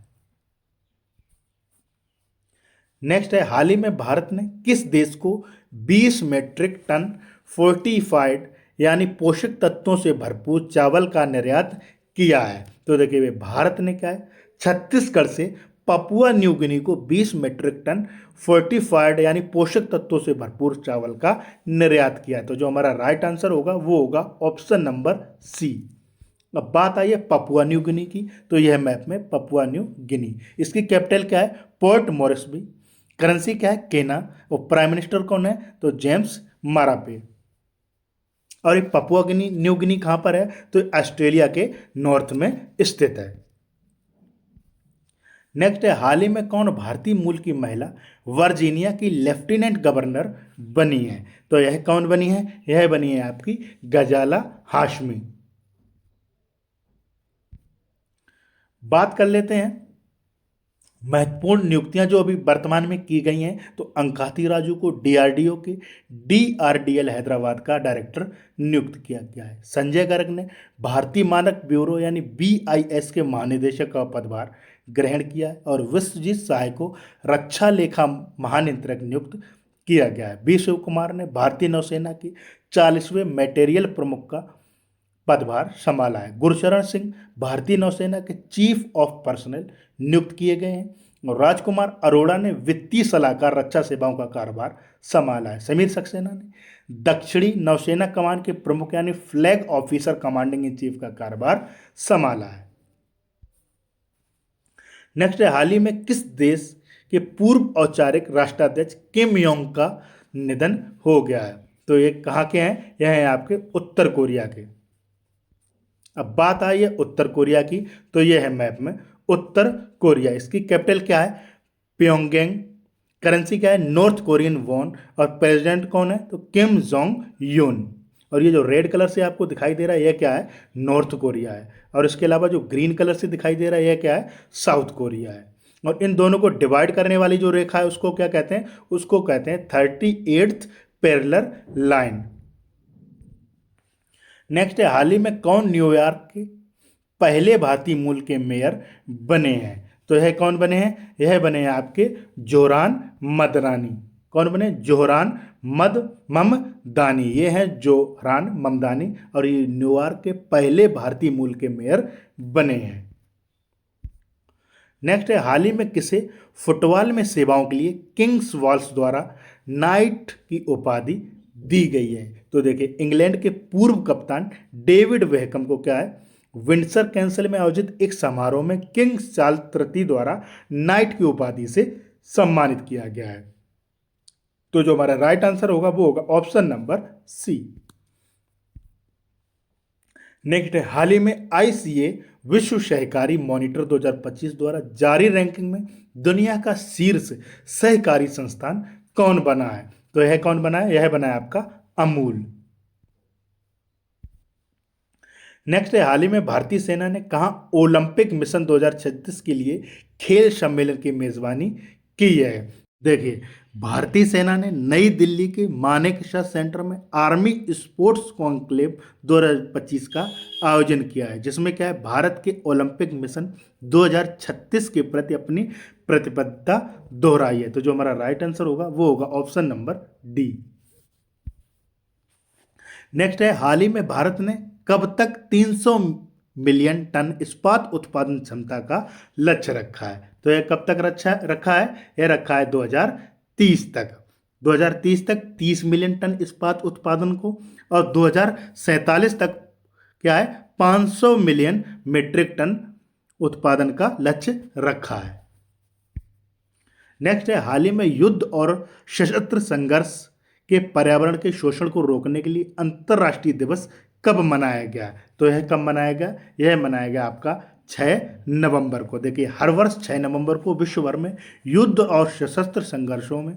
नेक्स्ट है हाल ही में भारत ने किस देश को 20 मीट्रिक टन फोर्टिफाइड यानी पोषक तत्वों से भरपूर चावल का निर्यात किया है? तो देखिए भारत ने क्या है, छत्तीसगढ़ से पपुआ न्यू गिनी को 20 मीट्रिक टन फोर्टिफाइड यानी पोषक तत्वों से भरपूर चावल का निर्यात किया है। तो जो हमारा राइट आंसर होगा वो होगा ऑप्शन नंबर सी। अब बात आई है पपुआ न्यू गिनी की, तो यह मैप में पपुआ न्यू गिनी। इसकी कैपिटल क्या है? पोर्ट मोरिस्बी। करेंसी क्या है? केना। और प्राइम मिनिस्टर कौन है? तो जेम्स मारापे। और ये पपुआ न्यू गिनी कहाँ पर है? तो ऑस्ट्रेलिया के नॉर्थ में स्थित है। नेक्स्ट है, हाल ही में कौन भारतीय मूल की महिला वर्जीनिया की लेफ्टिनेंट गवर्नर बनी है? तो यह कौन बनी है? यह बनी है आपकी गजाला हाशमी। बात कर लेते हैं महत्वपूर्ण नियुक्तियां जो अभी वर्तमान में की गई हैं। तो अंकाती राजू को डीआरडीओ के डीआरडीएल हैदराबाद का डायरेक्टर नियुक्त किया गया है। संजय गर्ग ने भारतीय मानक ब्यूरो यानी बीआईएस के महानिदेशक का पदभार ग्रहण किया है। और विश्वजीत सहाय को रक्षा लेखा महानियंत्रक नियुक्त किया गया है। बी शिव कुमार ने भारतीय नौसेना के 40वें मटेरियल प्रमुख का पदभार संभाला है। गुरशरण सिंह भारतीय नौसेना के चीफ ऑफ पर्सनल नियुक्त किए गए हैं। और राजकुमार अरोड़ा ने वित्तीय सलाहकार रक्षा सेवाओं का कार्यभार संभाला है। समीर सक्सेना ने दक्षिणी नौसेना कमान के प्रमुख यानी flag officer commanding in chief का कार्यभार संभाला है। नेक्स्ट है, हाल ही में किस देश के पूर्व औपचारिक राष्ट्राध्यक्ष किम योंग का निधन हो गया है? तो ये कहाँ के हैं? यह है आपके उत्तर कोरिया के। अब बात आई है उत्तर कोरिया की, तो यह है मैप में उत्तर कोरिया। इसकी कैपिटल क्या है? प्योंगयांग। करेंसी क्या है? North Korean von. और प्रेसिडेंट कौन है? तो किम जोंग यून। और ये जो रेड कलर से आपको दिखाई दे रहा है, यह क्या है? नॉर्थ कोरिया है। और इसके अलावा जो ग्रीन कलर से दिखाई दे रहा है, यह क्या है? साउथ कोरिया है। और इन दोनों को डिवाइड करने वाली जो रेखा है उसको क्या कहते हैं? उसको कहते हैं 38th पैरेलल लाइन। नेक्स्ट है, हाल ही में कौन न्यूयॉर्क के पहले भारतीय मूल के मेयर बने हैं? तो यह कौन बने हैं? यह बने हैं आपके जोहरान मदरानी। कौन बने? जोहरान ममदानी। ये हैं जोहरान ममदानी और ये न्यूयॉर्क के पहले भारतीय मूल के मेयर बने हैं। नेक्स्ट है, हाल ही में किसे फुटबॉल में सेवाओं के लिए किंग्स वॉल्स द्वारा नाइट की उपाधि दी गई है? तो देखिए, इंग्लैंड के पूर्व कप्तान डेविड वेहकम को क्या है? विंडसर कैसल में आयोजित एक समारोह में किंग चार्ल्स तृतीय द्वारा नाइट की उपाधि से सम्मानित किया गया है। तो जो हमारा राइट आंसर होगा वो होगा ऑप्शन नंबर सी। नेक्स्ट है, हाल ही में आईसीए विश्व सहकारी मॉनिटर 2025 द्वारा जारी रैंकिंग में दुनिया का शीर्ष सहकारी संस्थान कौन बना है? तो यह कौन बना है? यह बना है आपका अमूल। नेक्स्ट है, हाल ही में भारतीय सेना ने कहाँ ओलंपिक मिशन 2036 के लिए खेल सम्मेलन की मेजबानी की है? देखिए, भारतीय सेना ने नई दिल्ली के मानेकशॉ सेंटर में आर्मी स्पोर्ट्स कॉन्क्लेव 2025 का आयोजन किया है, जिसमें क्या है? भारत के ओलंपिक मिशन 2036 के प्रति अपनी प्रतिबद्धता दोहराई है। तो जो हमारा राइट आंसर होगा वो होगा ऑप्शन नंबर डी। नेक्स्ट है, हाल ही में भारत ने कब तक 300 मिलियन टन इस्पात उत्पादन क्षमता का लक्ष्य रखा है? तो यह कब तक रखा है? यह रखा है 2030 तक। 2030 तक 30 मिलियन टन इस्पात उत्पादन को, और 2047 तक क्या है? 500 मिलियन मीट्रिक टन उत्पादन का लक्ष्य रखा है। नेक्स्ट है, हाल ही में युद्ध और सशस्त्र संघर्ष के पर्यावरण के शोषण को रोकने के लिए अंतर्राष्ट्रीय दिवस कब मनाया गया? तो यह कब मनाया गया? यह मनाया गया आपका 6 नवंबर को। देखिए, हर वर्ष 6 नवंबर को विश्व भर में युद्ध और सशस्त्र संघर्षों में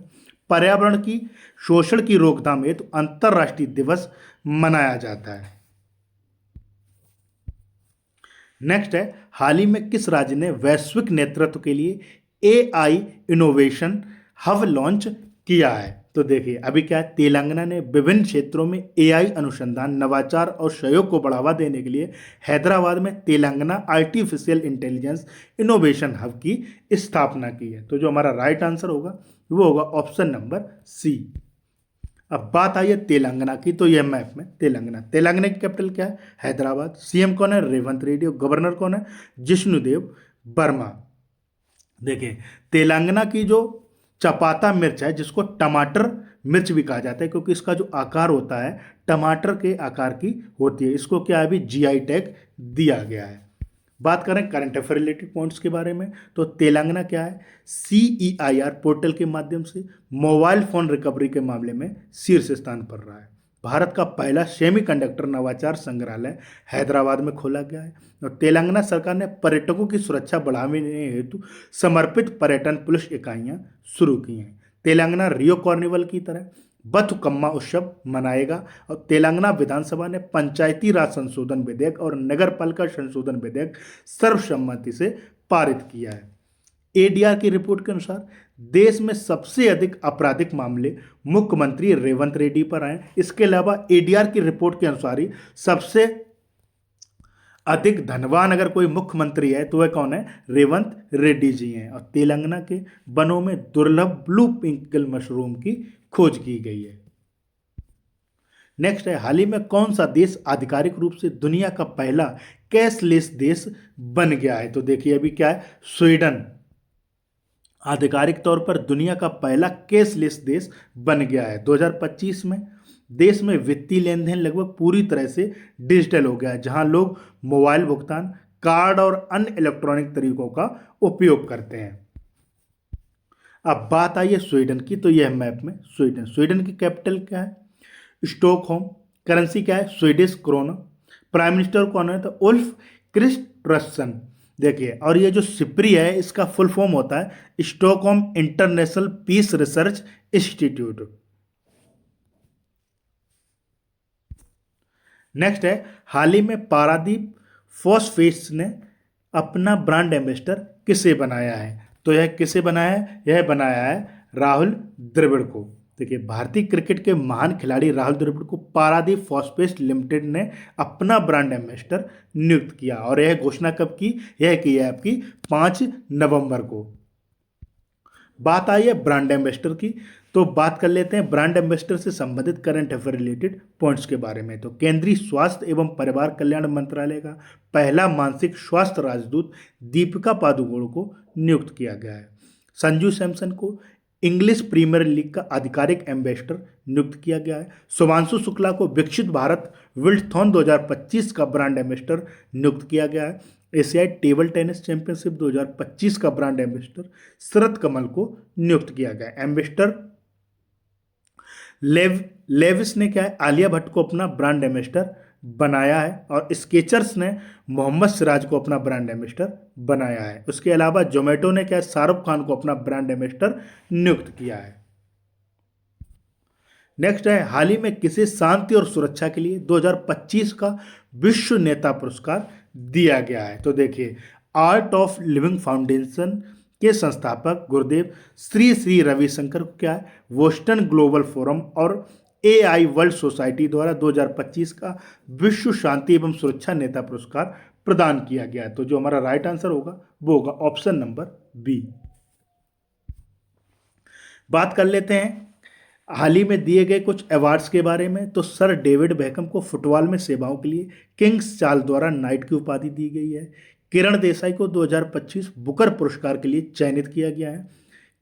पर्यावरण की शोषण की रोकथाम हेतु अंतर्राष्ट्रीय दिवस मनाया जाता है। नेक्स्ट है, हाल ही में किस राज्य ने वैश्विक नेतृत्व के लिए एआई इनोवेशन हब लॉन्च किया है? तो देखिए, अभी क्या है? तेलंगाना ने विभिन्न क्षेत्रों में एआई अनुसंधान, नवाचार और सहयोग को बढ़ावा देने के लिए हैदराबाद में Telangana artificial intelligence innovation hub की स्थापना की है। तो जो हमारा राइट आंसर होगा वो होगा ऑप्शन नंबर सी। अब बात आई है तेलंगाना की, तो यह मैप में तेलंगाना की कैपिटल क्या है? हैदराबाद। सीएम कौन है? रेवंत रेड्डी। गवर्नर कौन है? जिष्णुदेव वर्मा। देखिए, तेलंगाना की जो चपाता मिर्च है, जिसको टमाटर मिर्च भी कहा जाता है क्योंकि इसका जो आकार होता है टमाटर के आकार की होती है, इसको क्या अभी जीआई टैग दिया गया है। बात करें करंट अफेयर रिलेटेड पॉइंट्स के बारे में, तो तेलंगाना क्या है? CEIR पोर्टल के माध्यम से मोबाइल फोन रिकवरी के मामले में शीर्ष स्थान पर रहा है। भारत का पहला सेमीकंडक्टर नवाचार संग्रहालय हैदराबाद में खोला गया है। और तेलंगाना सरकार ने पर्यटकों की सुरक्षा बढ़ाने हेतु समर्पित पर्यटन पुलिस इकाइयां शुरू की हैं। तेलंगाना रियो कार्निवल की तरह बथुकम्मा उत्सव मनाएगा। और तेलंगाना विधानसभा ने पंचायती राज संशोधन विधेयक और नगर पालिका संशोधन विधेयक सर्वसम्मति से पारित किया है। एडीआर की रिपोर्ट के अनुसार देश में सबसे अधिक आपराधिक मामले मुख्यमंत्री रेवंत रेड्डी पर आए। इसके अलावा एडीआर की रिपोर्ट के अनुसार ही सबसे अधिक धनवान अगर कोई मुख्यमंत्री है तो वह कौन है? रेवंत रेड्डी जी हैं। और तेलंगाना के वनों में दुर्लभ ब्लू पिंकल मशरूम की खोज की गई है। नेक्स्ट है, हाल ही में कौन सा देश आधिकारिक रूप से दुनिया का पहला कैशलेस देश बन गया है? तो देखिए अभी क्या है, स्वीडन आधिकारिक तौर पर दुनिया का पहला कैशलेस देश बन गया है। 2025 में देश में वित्तीय लेन देन लगभग पूरी तरह से डिजिटल हो गया है, जहां लोग मोबाइल भुगतान, कार्ड और अन्य इलेक्ट्रॉनिक तरीकों का उपयोग करते हैं। अब बात आई है स्वीडन की, तो यह मैप में स्वीडन की कैपिटल क्या है? स्टॉकहोम। करेंसी क्या है? Swedish krona. प्राइम मिनिस्टर कौन है? तो उल्फ क्रिस्टरसन। देखिए, और ये जो सिप्री है इसका फुल फॉर्म होता है Stockholm International Peace Research Institute. Next है, हाल ही में पारादीप फॉस्फेट्स ने अपना ब्रांड एम्बेसडर किसे बनाया है? तो यह किसे बनाया है? यह बनाया है राहुल द्रविड़ को। देखिए, भारतीय क्रिकेट के महान खिलाड़ी राहुल द्रविड़ को पारादीप फॉस्फेट्स लिमिटेड ने अपना ब्रांड एम्बेसडर नियुक्त किया। और यह घोषणा कब की? यह की है आपकी 5 नवंबर को। बात आई है ब्रांड एम्बेसडर की, तो बात कर लेते हैं ब्रांड एम्बेसडर से संबंधित करंट अफेयर रिलेटेड पॉइंट्स के बारे में। तो केंद्रीय स्वास्थ्य एवं परिवार कल्याण मंत्रालय का पहला मानसिक स्वास्थ्य राजदूत दीपिका पादुकोण को नियुक्त किया गया है। संजू सैमसन को इंग्लिश प्रीमियर लीग का आधिकारिक एम्बेसडर नियुक्त किया गया है। शुभांशु शुक्ला को विकसित भारत विल्डथॉन 2025 का ब्रांड एम्बेसडर नियुक्त किया गया है। एशियाई टेबल टेनिस चैंपियनशिप 2025 का ब्रांड एम्बेसडर शरद कमल को नियुक्त किया गया है। एम्बेसडर लेविस ने क्या है? आलिया भट्ट को अपना ब्रांड एम्बेसडर बनाया है। और स्केचर्स ने मोहम्मद सिराज को अपना ब्रांड एम्बेसडर बनाया है। उसके अलावा जोमेटो ने क्या? शाहरुख खान को अपना ब्रांड एम्बेसडर नियुक्त किया है। नेक्स्ट है, हाल ही में किसे शांति और सुरक्षा के लिए 2025 का विश्व नेता पुरस्कार दिया गया है? तो देखिए, आर्ट ऑफ लिविंग फाउंडेशन के संस्थापक गुरुदेव श्री श्री रविशंकर को क्या है? बोस्टन ग्लोबल फोरम और एआई वर्ल्ड सोसाइटी द्वारा 2025 का विश्व शांति एवं सुरक्षा नेता पुरस्कार प्रदान किया गया है। तो जो हमारा राइट आंसर होगा वो होगा ऑप्शन नंबर बी। बात कर लेते हैं हाल ही में दिए गए कुछ अवार्ड्स के बारे में। तो सर डेविड बेकहम को फुटबॉल में सेवाओं के लिए किंग्स चार्ल्स द्वारा नाइट की उपाधि दी गई है। किरण देसाई को 2025 बुकर पुरस्कार के लिए चयनित किया गया है।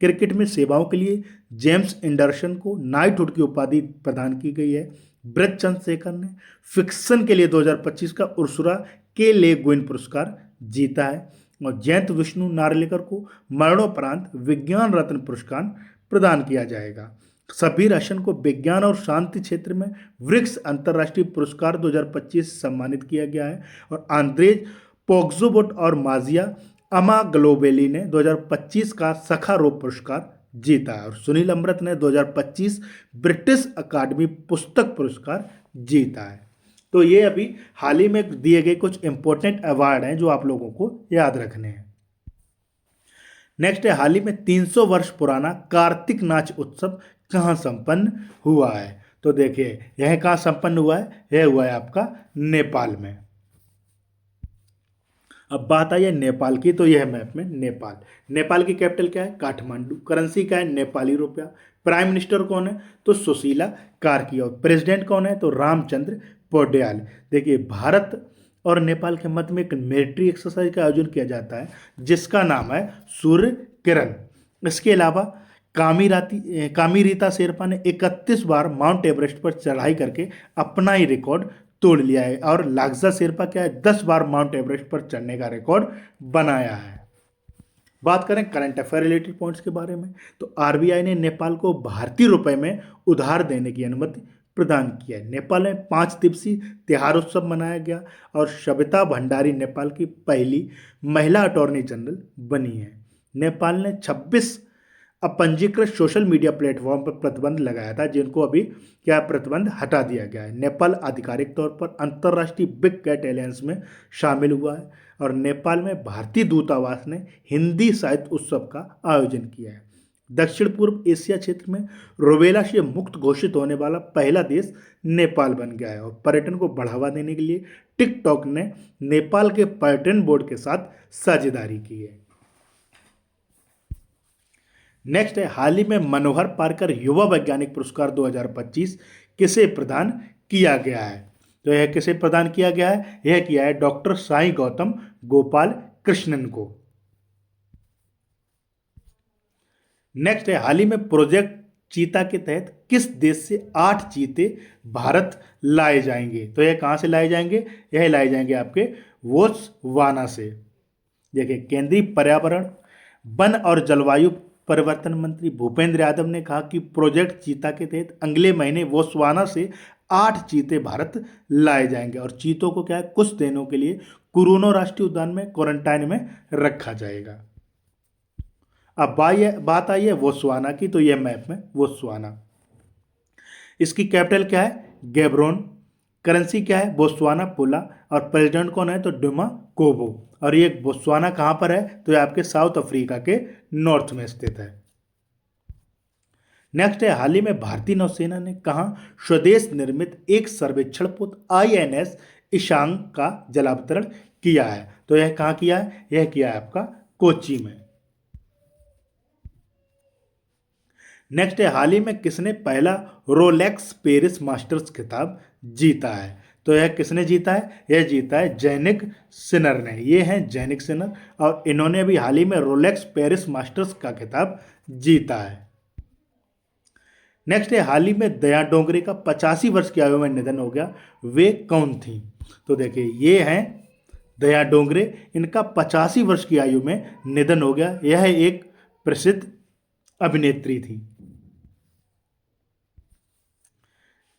क्रिकेट में सेवाओं के लिए जेम्स एंडरसन को नाइटहुड की उपाधि प्रदान की गई है। ब्रज चंद्रशेखर ने फिक्शन के लिए 2025 का उर्सुला के ले गुइन पुरस्कार जीता है। और जयंत विष्णु नार्लिकर को मरणोपरांत विज्ञान रत्न पुरस्कार प्रदान किया जाएगा। सबीर हसन को विज्ञान और शांति क्षेत्र में वृक्ष अंतर्राष्ट्रीय पुरस्कार 2025 से सम्मानित किया गया है। और आंद्रेज पोग्जोबोट और माजिया अमाग्लोबेली ने 2025 का सखारोव पुरस्कार जीता है। और सुनील अमृत ने 2025 ब्रिटिश अकादमी पुस्तक पुरस्कार जीता है। तो ये अभी हाल ही में दिए गए कुछ इंपॉर्टेंट अवार्ड हैं जो आप लोगों को याद रखने हैं। नेक्स्ट है, हाल ही में 300 वर्ष पुराना कार्तिक नाच उत्सव कहाँ संपन्न हुआ है? तो देखिए, यह कहाँ संपन्न हुआ है? यह हुआ है आपका नेपाल में। अब बात आई है नेपाल की, तो यह मैप में नेपाल की कैपिटल क्या है? काठमांडू। करेंसी क्या है? नेपाली रुपया। प्राइम मिनिस्टर कौन है? तो सुशीला कार्की। और प्रेसिडेंट कौन है? तो रामचंद्र पौड्याल। देखिए, भारत और नेपाल के मध्य में एक मिलिट्री एक्सरसाइज का आयोजन किया जाता है जिसका नाम है सूर्य किरण। इसके अलावा कामीरीता शेरपा ने 31 बार माउंट एवरेस्ट पर चढ़ाई करके अपना ही रिकॉर्ड तोड़ लिया है। और लाग्जा शेरपा क्या है? 10 बार माउंट एवरेस्ट पर चढ़ने का रिकॉर्ड बनाया है। बात करें करंट अफेयर रिलेटेड पॉइंट्स के बारे में, तो आरबीआई ने नेपाल को भारतीय रुपए में उधार देने की अनुमति प्रदान किया है। नेपाल में 5 दिवसीय त्योहार उत्सव मनाया गया और सविता भंडारी नेपाल की पहली महिला अटॉर्नी जनरल बनी है। नेपाल ने 26 अपंजीकृत सोशल मीडिया प्लेटफॉर्म पर प्रतिबंध लगाया था, जिनको अभी क्या प्रतिबंध हटा दिया गया है। नेपाल आधिकारिक तौर पर अंतर्राष्ट्रीय बिग कैट एलायंस में शामिल हुआ है और नेपाल में भारतीय दूतावास ने हिंदी साहित्य उत्सव का आयोजन किया है। दक्षिण पूर्व एशिया क्षेत्र में रूबेला से मुक्त घोषित होने वाला पहला देश नेपाल बन गया है और पर्यटन को बढ़ावा देने के लिए टिकटॉक ने नेपाल के पर्यटन बोर्ड के साथ साझेदारी की है। नेक्स्ट है, हाल ही में मनोहर पार्कर युवा वैज्ञानिक पुरस्कार 2025 किसे प्रदान किया गया है? तो यह किसे प्रदान किया गया है? यह किया है डॉक्टर साई गौतम गोपाल कृष्णन को। नेक्स्ट है, हाल ही में प्रोजेक्ट चीता के तहत किस देश से 8 चीते भारत लाए जाएंगे? तो यह कहां से लाए जाएंगे? यह लाए जाएंगे आपके बोत्सवाना से। देखिए, केंद्रीय पर्यावरण, वन और जलवायु परिवर्तन मंत्री भूपेंद्र यादव ने कहा कि प्रोजेक्ट चीता के तहत अगले महीने बोत्सवाना से 8 चीते भारत लाए जाएंगे और चीतों को क्या है, कुछ दिनों के लिए कुरुनो राष्ट्रीय उद्यान में क्वारंटाइन में रखा जाएगा। अब बात आई है बोत्सवाना की, तो यह मैप में बोत्सवाना, इसकी कैपिटल क्या है? गैब्रोन। करेंसी क्या है? बोत्सवाना पुला। और प्रेसिडेंट कौन है? तो डुमा कोबो। और ये बोत्सवाना कहाँ पर है? तो ये आपके साउथ अफ्रीका के नॉर्थ में स्थित है। नेक्स्ट है, हाल ही में भारतीय नौसेना ने कहाँ स्वदेश निर्मित एक सर्वेक्षण पोत INS ईशांग का जलावतरण किया है? तो यह कहाँ किया है? यह किया है आपका कोच्चि में। नेक्स्ट है, हाल ही में किसने पहला रोलेक्स पेरिस मास्टर्स खिताब जीता है? तो यह किसने जीता है? यह जीता है जैनिक सिनर ने। ये हैं जैनिक सिनर और इन्होंने अभी हाल ही में रोलेक्स पेरिस मास्टर्स का खिताब जीता है। नेक्स्ट है, हाल ही में दया डोंगरे का 85 वर्ष की आयु में निधन हो गया। वे कौन थी? तो देखिए, ये हैं दया डोंगरे, इनका 85 वर्ष की आयु में निधन हो गया। यह एक प्रसिद्ध अभिनेत्री थी।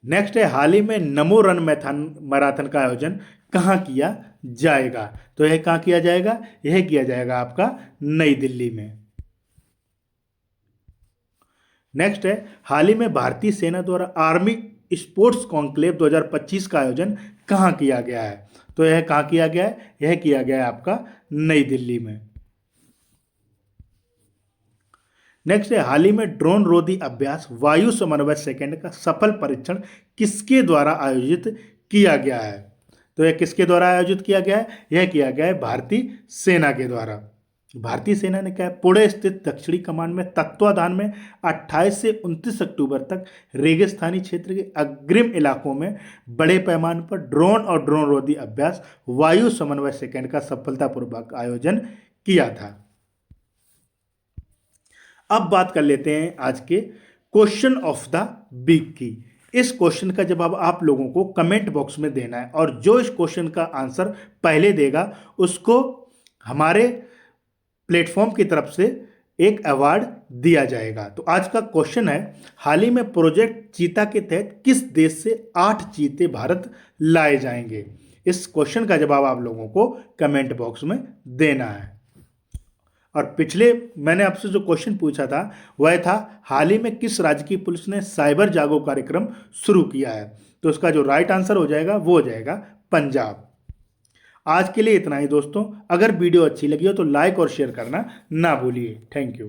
नेक्स्ट है, हाल ही में नमो रन मैराथन का आयोजन कहाँ किया जाएगा? तो यह कहाँ किया जाएगा? यह किया जाएगा आपका नई दिल्ली में। नेक्स्ट है, हाल ही में भारतीय सेना द्वारा आर्मी स्पोर्ट्स कॉन्क्लेव 2025 का आयोजन कहाँ किया गया है? तो यह कहाँ किया गया है? यह किया गया है आपका नई दिल्ली में। नेक्स्ट है, हाल ही में ड्रोन रोधी अभ्यास वायु समन्वय सेकंड का सफल परीक्षण किसके द्वारा आयोजित किया गया है? तो यह किसके द्वारा आयोजित किया गया है? यह किया गया है भारतीय सेना के द्वारा। भारतीय सेना ने क्या, पुणे स्थित दक्षिणी कमान में तत्वाधान में 28 से 29 अक्टूबर तक रेगिस्तानी क्षेत्र के अग्रिम इलाकों में बड़े पैमाने पर ड्रोन और ड्रोन रोधी अभ्यास वायु समन्वय सेकंड का सफलतापूर्वक आयोजन किया था। अब बात कर लेते हैं आज के क्वेश्चन ऑफ द वीक की। इस क्वेश्चन का जवाब आप लोगों को कमेंट बॉक्स में देना है और जो इस क्वेश्चन का आंसर पहले देगा उसको हमारे प्लेटफॉर्म की तरफ से एक अवार्ड दिया जाएगा। तो आज का क्वेश्चन है, हाल ही में प्रोजेक्ट चीता के तहत किस देश से 8 चीते भारत लाए जाएंगे? इस क्वेश्चन का जवाब आप लोगों को कमेंट बॉक्स में देना है। और पिछले मैंने आपसे जो क्वेश्चन पूछा था वह था, हाल ही में किस राज्य की पुलिस ने साइबर जागो कार्यक्रम शुरू किया है? तो उसका जो राइट आंसर हो जाएगा वो हो जाएगा पंजाब। आज के लिए इतना ही दोस्तों। अगर वीडियो अच्छी लगी हो तो लाइक और शेयर करना ना भूलिए। Thank you.